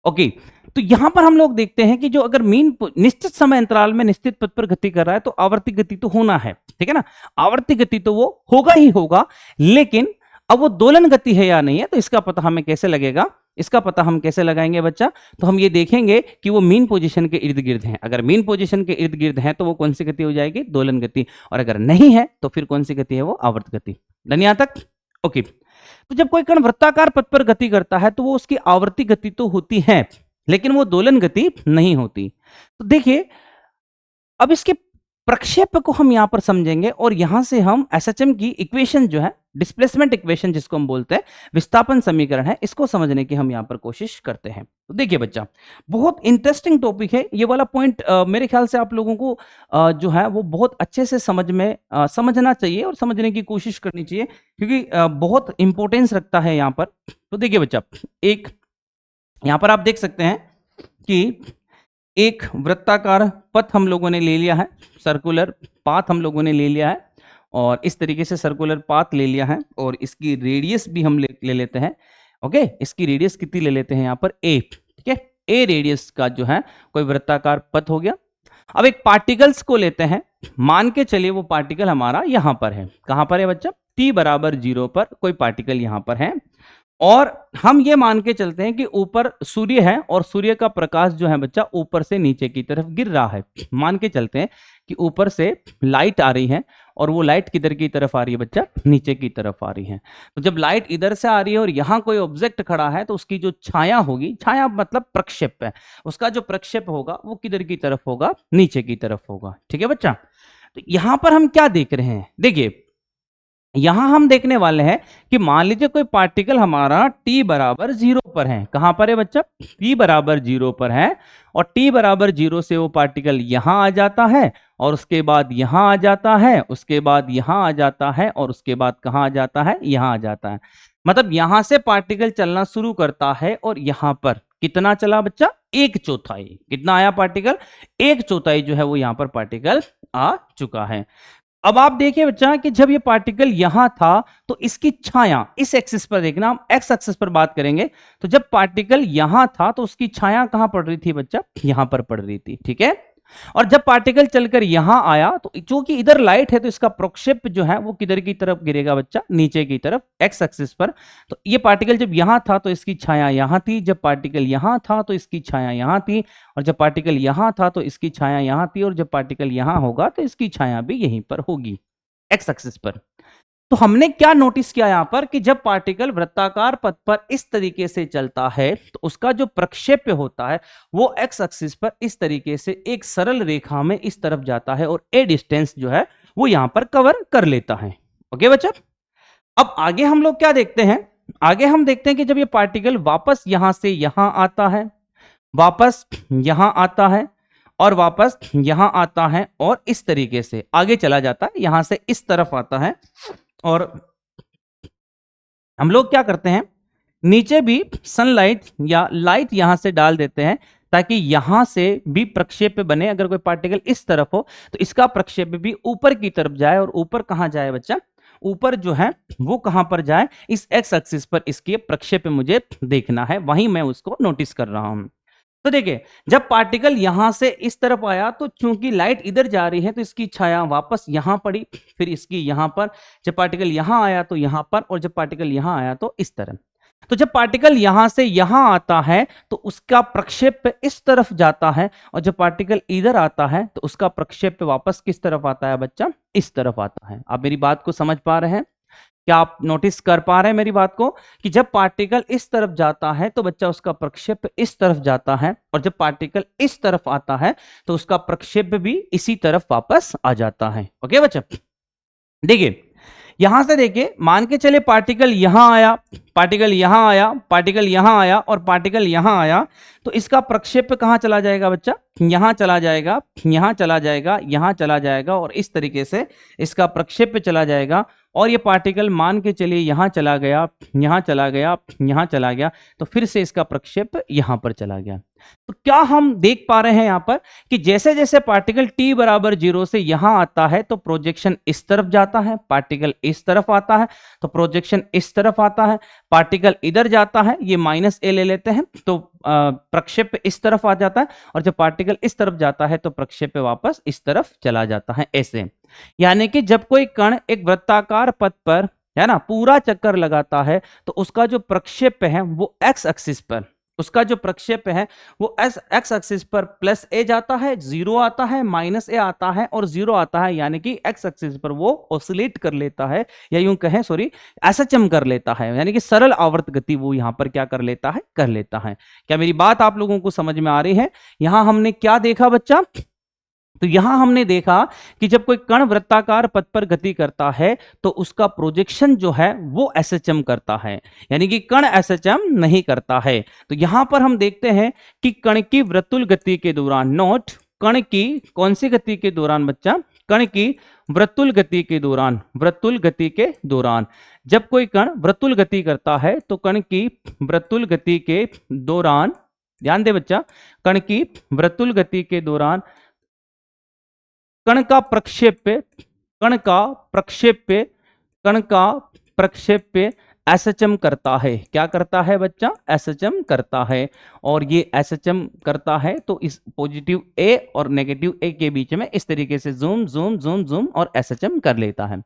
[SPEAKER 1] ओके, तो यहां पर हम लोग देखते हैं कि जो अगर मीन निश्चित समय अंतराल में निश्चित पथ पर गति कर रहा है तो आवर्ती गति तो होना है, ठीक है ना, आवर्ती गति तो वो होगा ही होगा, लेकिन अब वो दोलन गति है या नहीं है तो इसका पता हमें कैसे लगेगा? इसका पता हम कैसे लगाएंगे बच्चा? तो हम ये देखेंगे कि वो मीन पोजीशन के इर्द गिर्द हैं। अगर मीन पोजीशन के इर्द गिर्द है तो वो कौन सी गति हो जाएगी? दोलन गति। और अगर नहीं है तो फिर कौन सी गति है? वो आवर्त गति। डन यहां तक? ओके, तो जब कोई कण वृत्ताकार पथ पर गति करता है तो वो उसकी आवर्ती गति तो होती है, लेकिन वो दोलन गति नहीं होती। तो देखिए, अब इसके प्रक्षेप को हम यहां पर समझेंगे और यहां से हम एसएचएम की इक्वेशन जो है, डिस्प्लेसमेंट इक्वेशन जिसको हम बोलते हैं, विस्थापन समीकरण है, इसको समझने की हम यहां पर कोशिश करते हैं। तो देखिए बच्चा, बहुत इंटरेस्टिंग टॉपिक है ये वाला पॉइंट। मेरे ख्याल से आप लोगों को जो है वो बहुत अच्छे से समझना चाहिए और समझने की कोशिश करनी चाहिए, क्योंकि बहुत इंपॉर्टेंस रखता है यहां पर। तो देखिए बच्चा, एक यहां पर आप देख सकते हैं कि एक वृत्ताकार पथ हम लोगों ने ले लिया है, सर्कुलर पाथ हम लोगों ने ले लिया है, और इस तरीके से सर्कुलर पाथ ले लिया है, और इसकी रेडियस भी हम ले लेते हैं। ओके, इसकी रेडियस कितनी ले लेते हैं यहाँ पर? ए, ठीक है, ए रेडियस का जो है कोई वृत्ताकार पथ हो गया। अब एक पार्टिकल्स को लेते हैं, मान के चलिए वो पार्टिकल हमारा यहां पर है। कहां पर है बच्चा? t बराबर 0 पर कोई पार्टिकल यहां पर है, और हम ये मान के चलते हैं कि ऊपर सूर्य है और सूर्य का प्रकाश जो है बच्चा ऊपर से नीचे की तरफ गिर रहा है। मान के चलते हैं कि ऊपर से लाइट आ रही है और वो लाइट किधर की तरफ आ रही है बच्चा? नीचे की तरफ आ रही है। तो जब लाइट इधर से आ रही है और यहाँ कोई ऑब्जेक्ट खड़ा है तो उसकी जो छाया होगी, छाया मतलब प्रक्षेप है, उसका जो प्रक्षेप होगा वो किधर की तरफ होगा? नीचे की तरफ होगा। ठीक है बच्चा, तो यहां पर हम क्या देख रहे हैं? देखिए, यहां हम देखने वाले हैं कि मान लीजिए कोई पार्टिकल हमारा t बराबर 0 पर है। कहां पर है बच्चा? t बराबर 0 पर है, और t बराबर 0 से वो पार्टिकल यहां आ जाता है, और उसके बाद यहां आ जाता है, उसके बाद यहां आ जाता है, और उसके बाद कहां आ जाता है? यहां आ जाता है। मतलब यहां से पार्टिकल चलना शुरू करता है, और यहां पर कितना चला बच्चा? 1/4। कितना आया पार्टिकल? 1/4 जो है वो यहां पर पार्टिकल आ चुका है। अब आप देखिए बच्चा कि जब ये पार्टिकल यहां था तो इसकी छाया इस एक्सिस पर, देखना हम एक्स एक्सिस पर बात करेंगे, तो जब पार्टिकल यहां था तो उसकी छाया कहां पड़ रही थी बच्चा? यहां पर पड़ रही थी। ठीक है, और जब पार्टिकल चलकर यहां आया तो चूंकि इधर लाइट है तो इसका प्रक्षेप जो है वो किधर की तरफ गिरेगा बच्चा? नीचे की तरफ, एक्स एक्सिस पर। तो ये पार्टिकल जब यहां था तो इसकी छाया यहां थी, जब पार्टिकल यहां था तो इसकी छाया यहां थी, और जब पार्टिकल यहां था तो इसकी छाया यहां थी, और जब पार्टिकल यहां होगा तो इसकी छाया भी यहीं पर होगी, एक्स एक्सिस पर। तो हमने क्या नोटिस किया यहां पर कि जब पार्टिकल वृत्ताकार पथ पर इस तरीके से चलता है तो उसका जो प्रक्षेप्य होता है वो एक्स एक्सिस पर इस तरीके से एक सरल रेखा में इस तरफ जाता है, और ए डिस्टेंस जो है वो यहां पर कवर कर लेता है। ओके बच्चा, अब आगे हम लोग क्या देखते हैं? आगे हम देखते हैं कि जब ये पार्टिकल वापस यहां से यहां आता है, वापस यहां आता है, और वापस यहां आता है, और इस तरीके से आगे चला जाता है, यहां से इस तरफ आता है, और हम लोग क्या करते हैं? नीचे भी सनलाइट या लाइट यहां से डाल देते हैं ताकि यहां से भी प्रक्षेप बने। अगर कोई पार्टिकल इस तरफ हो तो इसका प्रक्षेप भी ऊपर की तरफ जाए, और ऊपर कहां जाए बच्चा? ऊपर जो है वो कहां पर जाए? इस एक्स एक्सिस पर इसके प्रक्षेप मुझे देखना है, वहीं मैं उसको नोटिस कर रहा हूं। तो देखिए, जब पार्टिकल यहां से इस तरफ आया तो चूंकि लाइट इधर जा रही है तो इसकी छाया वापस यहां पड़ी, फिर इसकी यहां पर, जब पार्टिकल यहां आया तो यहां पर, और जब पार्टिकल यहां आया तो इस तरफ। तो जब पार्टिकल यहां से यहां आता है तो उसका प्रक्षेप इस तरफ जाता है, और जब पार्टिकल इधर आता है तो उसका प्रक्षेप वापस किस तरफ आता है बच्चा? इस तरफ आता है। आप मेरी बात को समझ पा रहे हैं? क्या आप नोटिस कर पा रहे हैं मेरी बात को कि जब पार्टिकल इस तरफ जाता है तो बच्चा उसका प्रक्षेप इस तरफ जाता है, और जब पार्टिकल इस तरफ आता है तो उसका प्रक्षेप भी इसी तरफ वापस आ जाता है। ओके बच्चा, देखिए यहां से देखिए, मान के चले पार्टिकल यहां आया, पार्टिकल यहां आया, पार्टिकल यहां आया, और पार्टिकल यहां आया, तो इसका प्रक्षेप कहां चला जाएगा बच्चा? यहां चला जाएगा, यहां चला जाएगा, यहां चला जाएगा, और इस तरीके से इसका प्रक्षेप चला जाएगा। और ये पार्टिकल मान के चलिए यहां चला गया, यहां चला गया, यहां चला गया, तो फिर से इसका प्रक्षेप यहां पर चला गया। तो क्या हम देख पा रहे हैं यहां पर कि जैसे जैसे पार्टिकल t बराबर 0 से यहां आता है तो प्रोजेक्शन इस तरफ जाता है, पार्टिकल इस तरफ आता है तो प्रोजेक्शन इस तरफ आता है, पार्टिकल इधर जाता है, ये माइनस ए ले लेते हैं तो प्रक्षेप इस तरफ आ जाता है, और जब पार्टिकल इस तरफ जाता है तो प्रक्षेप वापस इस तरफ चला जाता है, ऐसे। यानी कि जब कोई कण एक वृत्ताकार पथ पर, है ना, पूरा चक्कर लगाता है तो उसका जो प्रक्षेप है वो एक्स एक्सिस पर, उसका जो प्रक्षेप है वो एक्स एक्सिस पर प्लस ए जाता है, जीरो आता है, माइनस ए आता है और जीरो आता है, यानी कि एक्स एक्सिस पर वो ऑसिलेट कर लेता है, या यूं कहें सॉरी एसएचएम कर लेता है, यानी कि सरल आवर्त गति वो यहां पर क्या कर लेता है, कर लेता है। क्या मेरी बात आप लोगों को समझ में आ रही है? यहां हमने क्या देखा बच्चा? तो यहां हमने देखा कि जब कोई कण वृत्ताकार पथ पर गति करता है तो उसका प्रोजेक्शन जो है वो एसएचएम करता है, यानी कि कण एसएचएम नहीं करता है। तो यहां पर हम देखते हैं कि कण की वृत्तुल गति के दौरान, नोट, कण की कौन सी गति के दौरान बच्चा? कण की वृत्तुल गति के दौरान, वृत्तुल गति के दौरान जब कोई कण वृत्तुल गति करता है तो कण की वृत्तुल गति के दौरान, ध्यान दे बच्चा, कण की वृत्तुल गति के दौरान कण का प्रक्षेप, कण का प्रक्षेप, कण का प्रक्षेप एसएचएम करता है। क्या करता है बच्चा? एसएचएम करता है। और ये एसएचएम करता है तो इस पॉजिटिव ए और नेगेटिव ए के बीच में इस तरीके से जूम जूम जूम जूम और एसएचएम कर लेता है।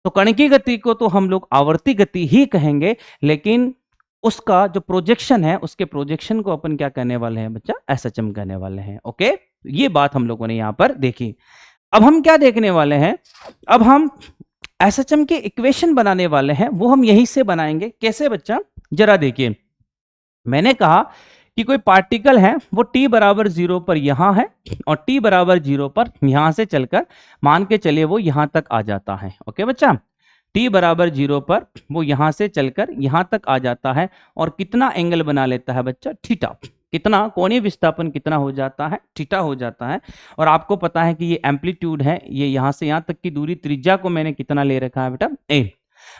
[SPEAKER 1] तो कण की गति को तो हम लोग आवर्ती गति ही कहेंगे, लेकिन उसका जो प्रोजेक्शन है, उसके प्रोजेक्शन को अपन क्या कहने वाले हैं बच्चा? एसएचएम कहने वाले हैं। ओके, ये बात हम लोगों ने यहां पर देखी। अब हम क्या देखने वाले हैं? अब हम एसएचएम के इक्वेशन बनाने वाले हैं, वो हम यहीं से बनाएंगे। कैसे बच्चा? जरा देखिए, मैंने कहा कि कोई पार्टिकल है वो t बराबर 0 पर यहां है और t बराबर 0 पर यहां से चलकर मान के चलिए वो यहां तक आ जाता है। ओके बच्चा, t बराबर 0 पर वो यहां से चलकर यहां तक आ जाता है और कितना एंगल बना लेता है बच्चा? थीटा। कितना? कोणीय विस्थापन कितना हो जाता है? थीटा हो जाता है। और आपको पता है कि ये एम्पलीट्यूड है, ये यहां से यहां तक की दूरी, त्रिज्या को मैंने कितना ले रखा है बेटा? a।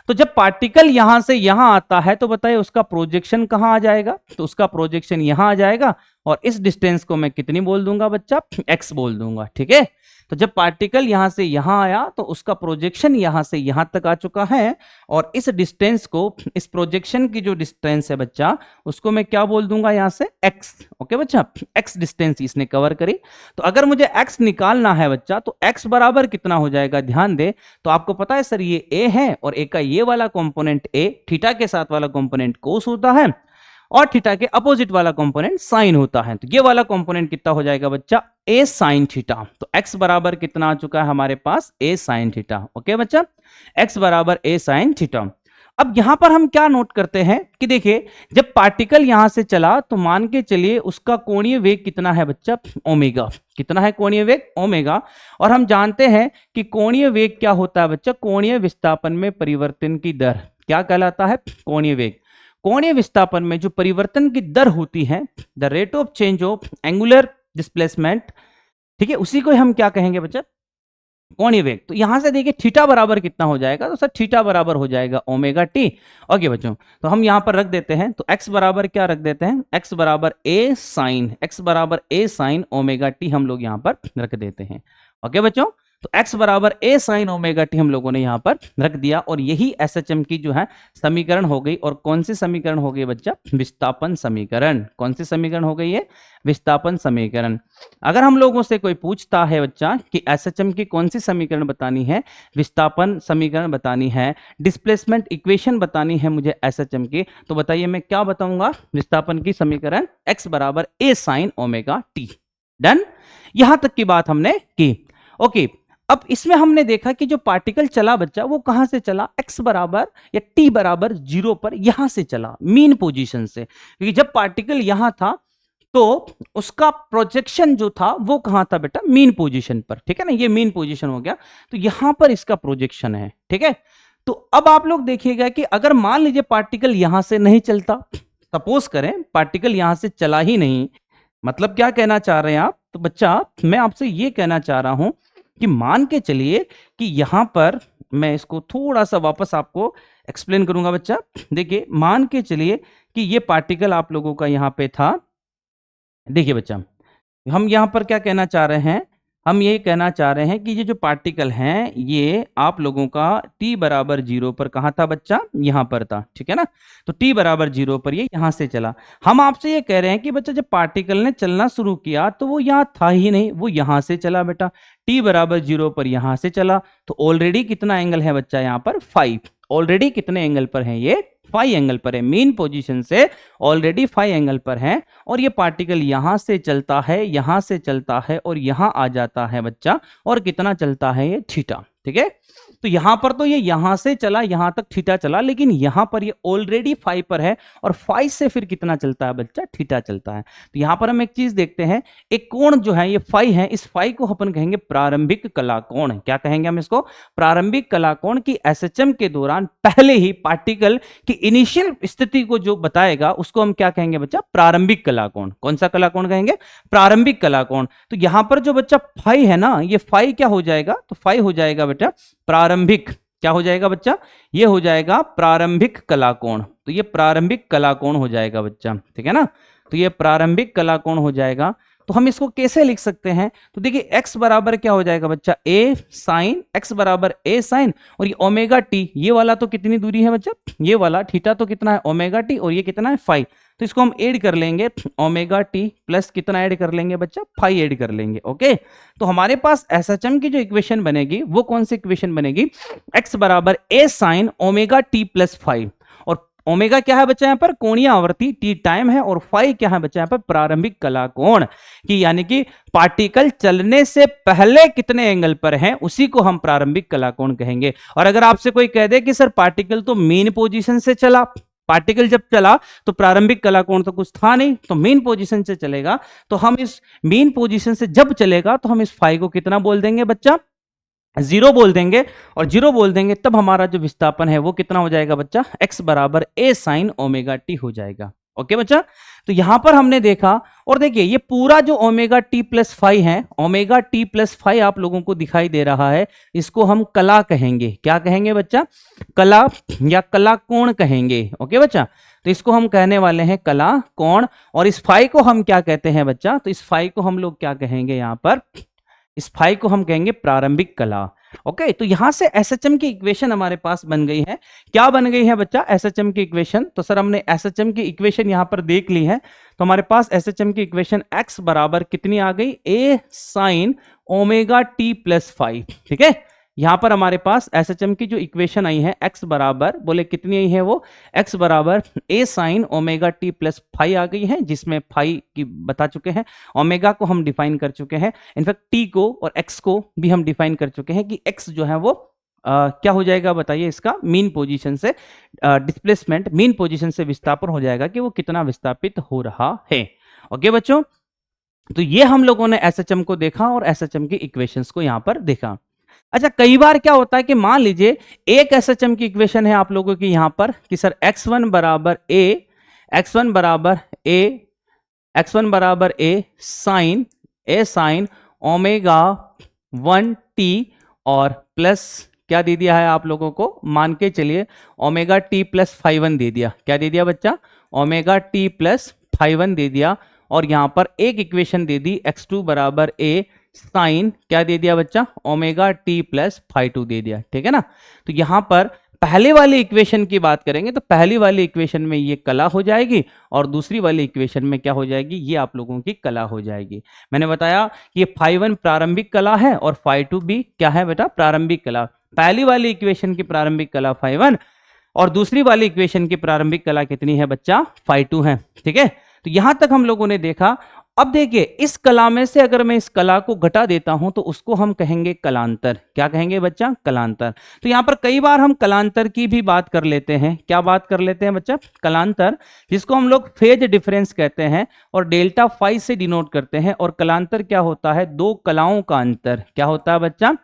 [SPEAKER 1] तो जब पार्टिकल यहां से यहां आता है तो बताइए उसका प्रोजेक्शन कहां आ जाएगा? तो उसका प्रोजेक्शन यहां आ जाएगा और इस डिस्टेंस को मैं कितनी बोल दूंगा बच्चा? x बोल दूंगा। ठीक है, तो जब पार्टिकल यहां से यहां आया तो उसका प्रोजेक्शन यहां से यहां तक आ चुका है, और इस डिस्टेंस को, इस प्रोजेक्शन की जो डिस्टेंस है बच्चा, उसको मैं क्या बोल दूंगा यहां से? x। ओके बच्चा, x डिस्टेंस इसने कवर करी। तो अगर मुझे x निकालना है बच्चा तो x बराबर कितना हो जाएगा? ध्यान दे, तो आपको पता है सर ये a है और a का ये वाला कंपोनेंट a, थीटा के साथ वाला कंपोनेंट कोस होता है और थीटा के अपोजिट वाला कंपोनेंट साइन होता है। तो ये वाला कंपोनेंट कितना हो जाएगा बच्चा? a sine theta. तो x बराबर कितना आ चुका है हमारे पास? a sine theta. ओके बच्चा, x बराबर a साइन थीटा। अब यहां पर हम क्या नोट करते हैं कि देखिए, जब पार्टिकल यहां से चला तो मान के चलिए उसका कोणीय वेग कितना है बच्चा? ओमेगा। कितना है कोणीय वेग? ओमेगा। और हम जानते हैं कि कोणीय वेग क्या होता है बच्चा? कोणीय विस्थापन में परिवर्तन की दर। क्या कहलाता है? कोणीय वेग। कोणीय विस्थापन में जो परिवर्तन की दर होती है, the rate of change of angular displacement, ठीक है, उसी को हम क्या कहेंगे बच्चा? कोणीय वेग। तो यहां से देखिए थीटा बराबर कितना हो जाएगा? तो सर थीटा बराबर हो जाएगा ओमेगा टी। ओके बच्चों, तो हम यहां पर रख देते हैं, तो x बराबर क्या रख देते हैं? x बराबर a साइन, x बराबर a साइन ओमेगा टी हम लोग यहां पर रख देते हैं। ओके बच्चों, तो x बराबर a साइन ओमेगा टी हम लोगों ने यहां पर रख दिया, और यही एसएचएम की जो है समीकरण हो गई। और कौन सी समीकरण हो गई बच्चा? विस्थापन समीकरण। कौन सी समीकरण हो गई है? विस्थापन समीकरण। अगर हम लोगों से कोई पूछता है बच्चा कि एसएचएम की कौन सी समीकरण बतानी है, विस्थापन समीकरण बतानी है, डिस्प्लेसमेंट इक्वेशन बतानी है मुझे एसएचएम की, तो बताइए मैं क्या बताऊंगा? विस्थापन की समीकरण x बराबर a sine omega T. Done, यहां तक की बात हमने की। ओके, अब इसमें हमने देखा कि जो पार्टिकल चला बच्चा वो कहां से चला? x बराबर या t बराबर 0 पर यहां से चला, मीन पोजीशन से। क्योंकि जब पार्टिकल यहां था तो उसका प्रोजेक्शन जो था वो कहां था बेटा? मीन पोजीशन पर। ठीक है ना, ये मीन पोजीशन हो गया, तो यहां पर इसका प्रोजेक्शन है। ठीक है, तो अब आप लोग देखिएगा कि अगर मान लीजिए पार्टिकल यहां से नहीं चलता, सपोज करें पार्टिकल यहां से चला ही नहीं, मतलब क्या कहना चाह रहे हैं आप? तो बच्चा मैं आपसे ये कहना चाह रहा हूं कि मान के चलिए कि यहां पर, मैं इसको थोड़ा सा वापस आपको एक्सप्लेन करूंगा बच्चा। देखिए, मान के चलिए कि ये पार्टिकल आप लोगों का यहां पे था, देखिए बच्चा, हम यहाँ पर क्या कहना चाह रहे हैं, हम ये कहना चाह रहे हैं कि ये जो पार्टिकल हैं ये आप लोगों का t बराबर 0 पर कहाँ था बच्चा, यहाँ पर था, ठीक है ना। तो t बराबर 0 पर ये यहाँ से चला। हम आपसे ये कह रहे हैं कि बच्चा जब पार्टिकल ने चलना शुरू किया तो वो यहाँ था ही नहीं, वो यहाँ से चला बेटा, t बराबर 0 पर यहाँ से चला। तो ऑलरेडी कितना एंगल है बच्चा यहाँ पर 5, ऑलरेडी कितने एंगल पर है ये 5 एंगल पर है, मेन पोजीशन से ऑलरेडी 5 एंगल पर है। और ये पार्टिकल यहां से चलता है, यहां से चलता है और यहां आ जाता है बच्चा, और कितना चलता है ये थीटा, ठीक है। तो यहां पर तो ये यहां से चला, यहां तक थीटा चला, लेकिन यहां पर ये ऑलरेडी 5 पर है और 5 से फिर कितना चलता है बच्चा, थीटा चलता है। तो यहां पर हम एक चीज देखते हैं, एक कोण जो है ये 5 है, इस 5 को अपन कहेंगे प्रारंभिक कला कोण। क्या कहेंगे हम इसको, प्रारंभिक कला कोण की एसएचएम के दौरान पहले ही पार्टिकल की इनिशियल स्थिति को जो बताएगा उसको हम क्या कहेंगे बच्चा, प्रारंभिक कला कोण। कौन सा कला कोण कहेंगे, प्रारंभिक कला कोण। तो यहां पर जो बच्चा 5 है ना, ये 5 क्या हो जाएगा, तो 5 हो जाएगा बेटा प्रारंभिक, क्या हो जाएगा बच्चा, ये हो जाएगा प्रारंभिक कला कोण। तो ये प्रारंभिक कला कोण हो जाएगा बच्चा, ठीक है ना। तो ये प्रारंभिक कला कोण हो जाएगा। तो हम इसको कैसे लिख सकते हैं, तो देखिए x बराबर क्या हो जाएगा बच्चा, a साइन, x बराबर a साइन, और ये ओमेगा टी, ये वाला तो कितनी दूरी है बच्चा, ये वाला थीटा तो कितना है ओमेगा टी, और ये कितना है 5। तो इसको हम ऐड कर लेंगे, ओमेगा टी प्लस कितना ऐड कर लेंगे बच्चा, 5 ऐड कर लेंगे, ओके। तो हमारे पास एसएचएम की जो इक्वेशन बनेगी वो कौन सी इक्वेशन बनेगी, x बराबर a sine omega T plus 5, और ओमेगा क्या है बच्चा यहाँ पर, कोणीय आवर्ती, टी टाइम है, और फाई क्या है बच्चा यहाँ पर, प्रारंभिक कला कोण, कि यानी कि पार्टिकल चलने से पहले कितने एंगल पर है उसी को हम प्रारंभिक कला कोण कहेंगे। और अगर आपसे कोई कह दे कि सर पार्टिकल तो मेन पोजीशन से चला, पार्टिकल जब चला तो प्रारंभिक कला कोण तो कुछ था नहीं, तो मेन पोजीशन से चलेगा, तो हम इस मेन पोजीशन से जब चलेगा तो हम इस फाई को कितना बोल देंगे बच्चा, 0 बोल देंगे। और 0 बोल देंगे तब हमारा जो विस्थापन है वो कितना हो जाएगा बच्चा, x बराबर a साइन ओमेगा टी हो जाएगा, ओके बच्चा। तो यहां पर हमने देखा, और देखिए ये पूरा जो ओमेगा टी प्लस 5 है, ओमेगा टी प्लस 5 आप लोगों को दिखाई दे रहा है, इसको हम कला कहेंगे। क्या कहेंगे बच्चा, कला या कला कोण कहेंगे, ओके बच्चा। तो इसको हम कहने वाले हैं कला कोण, और इस 5 को हम क्या कहते हैं बच्चा, तो इस 5 को हम लोग क्या कहेंगे यहां पर, इस 5 को हम कहेंगे प्रारंभिक कला, ओके। तो यहां से एसएचएम की इक्वेशन हमारे पास बन गई है। क्या बन गई है बच्चा, एसएचएम की इक्वेशन, तो सर हमने एसएचएम की इक्वेशन यहां पर देख ली है। तो हमारे पास एसएचएम की इक्वेशन x बराबर कितनी आ गई, a sine omega T plus 5, ठीक है। यहां पर हमारे पास एसएचएम की जो इक्वेशन आई है x बराबर, बोले कितनी आई है वो, x बराबर a sine omega T plus 5 आ गई है, जिसमें 5 की बता चुके हैं, ओमेगा को हम डिफाइन कर चुके हैं, इनफैक्ट t को और x को भी हम डिफाइन कर चुके हैं कि x जो है वो क्या हो जाएगा बताइए, इसका मीन पोजीशन से डिस्प्लेसमेंट, मीन पोजीशन से विस्थापन हो जाएगा कि वो कितना विस्थापित हो रहा है, ओके बच्चों। तो ये हम लोगों ने एसएचएम को देखा और एसएचएम की इक्वेशंस को यहां पर देखा। अच्छा, कई बार क्या होता है कि मान लीजिए एक एसएचएम की इक्वेशन है आप लोगों की यहां पर कि सर x1 बराबर a, x1 बराबर a, x1 बराबर a साइन ओमेगा 1t, और प्लस क्या दे दिया है आप लोगों को, मान के चलिए ओमेगा टी प्लस 5 दे दिया। क्या दे दिया बच्चा, ओमेगा टी प्लस 5 दे दिया, और यहां पर एक इक्वेशन दे दी x2 बराबर a साइन, क्या दे दिया बच्चा, ओमेगा टी प्लस 5 दे दिया, ठीक है ना। तो यहां पर पहले वाली इक्वेशन की बात करेंगे तो पहली वाली इक्वेशन में ये कला हो जाएगी, और दूसरी वाली इक्वेशन में क्या हो जाएगी, ये आप लोगों की कला हो जाएगी। मैंने बताया कि ये 5 प्रारंभिक कला है और 5 भी क्या है बेटा, प्रारंभिक कला। पहली वाली इक्वेशन की प्रारंभिक कला 5 और दूसरी वाली इक्वेशन की प्रारंभिक कला कितनी है बच्चा, 5 है, ठीक है। तो यहां तक हम लोगों ने देखा। अब देखिए इस कला में से अगर मैं इस कला को घटा देता हूं तो उसको हम कहेंगे कलांतर। क्या कहेंगे बच्चा, कलांतर। तो यहां पर कई बार हम कलांतर की भी बात कर लेते हैं। क्या बात कर लेते हैं बच्चा, कलांतर, जिसको हम लोग फेज डिफरेंस कहते हैं और डेल्टा फाई से डिनोट करते हैं। और कलांतर क्या होता है, दो कलाओं का अंतर। क्या होता है बच्चा,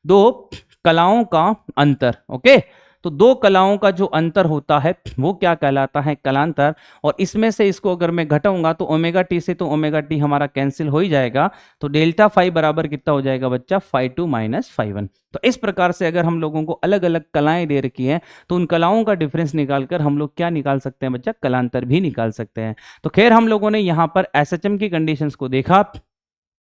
[SPEAKER 1] दो कलाओं का अंतर, ओके। तो दो कलाओं का जो अंतर होता है वो क्या कहलाता है, कलांतर। और इसमें से इसको अगर मैं घटाऊंगा तो ओमेगा टी से तो ओमेगा टी हमारा कैंसिल हो ही जाएगा, तो डेल्टा फाई बराबर कितना हो जाएगा बच्चा, phi two minus phi one. तो इस प्रकार से अगर हम लोगों को अलग अलग कलाएं दे रखी हैं तो उन कलाओं का डिफरेंस निकालकर हम लोग क्या निकाल सकते हैं बच्चा, कलांतर भी निकाल सकते हैं। तो खैर हम लोगों ने यहाँ पर एसएचएम की कंडीशंस को देखा,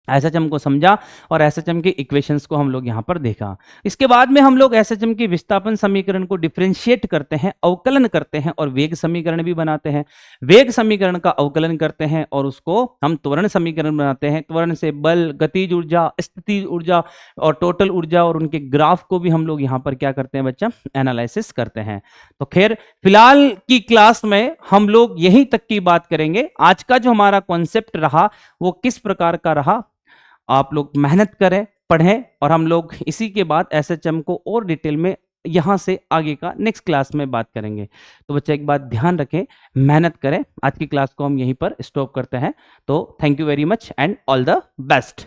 [SPEAKER 1] एसएचएम को समझा और एसएचएम के इक्वेशंस को हम लोग यहाँ पर देखा। इसके बाद में हम लोग एसएचएम की विस्थापन समीकरण को डिफरेंशिएट करते हैं, अवकलन करते हैं और वेग समीकरण भी बनाते हैं। वेग समीकरण का अवकलन करते हैं और उसको हम त्वरण समीकरण बनाते हैं। त्वरण से बल, गतिज ऊर्जा, स्थितिज ऊर्जा और टोटल ऊर्जा और उनके ग्राफ को भी हम लोग यहाँ पर क्या करते हैं बच्चा, एनालिसिस करते हैं। तो खैर फिलहाल की क्लास में हम लोग यहीं तक की बात करेंगे। आज का जो हमारा कॉन्सेप्ट रहा वो किस प्रकार का रहा, आप लोग मेहनत करें, पढ़ें और हम लोग इसी के बाद एसएचएम को और डिटेल में यहां से आगे का नेक्स्ट क्लास में बात करेंगे। तो बच्चे एक बात ध्यान रखें, मेहनत करें। आज की क्लास को हम यहीं पर स्टॉप करते हैं। तो thank you very much and all the best.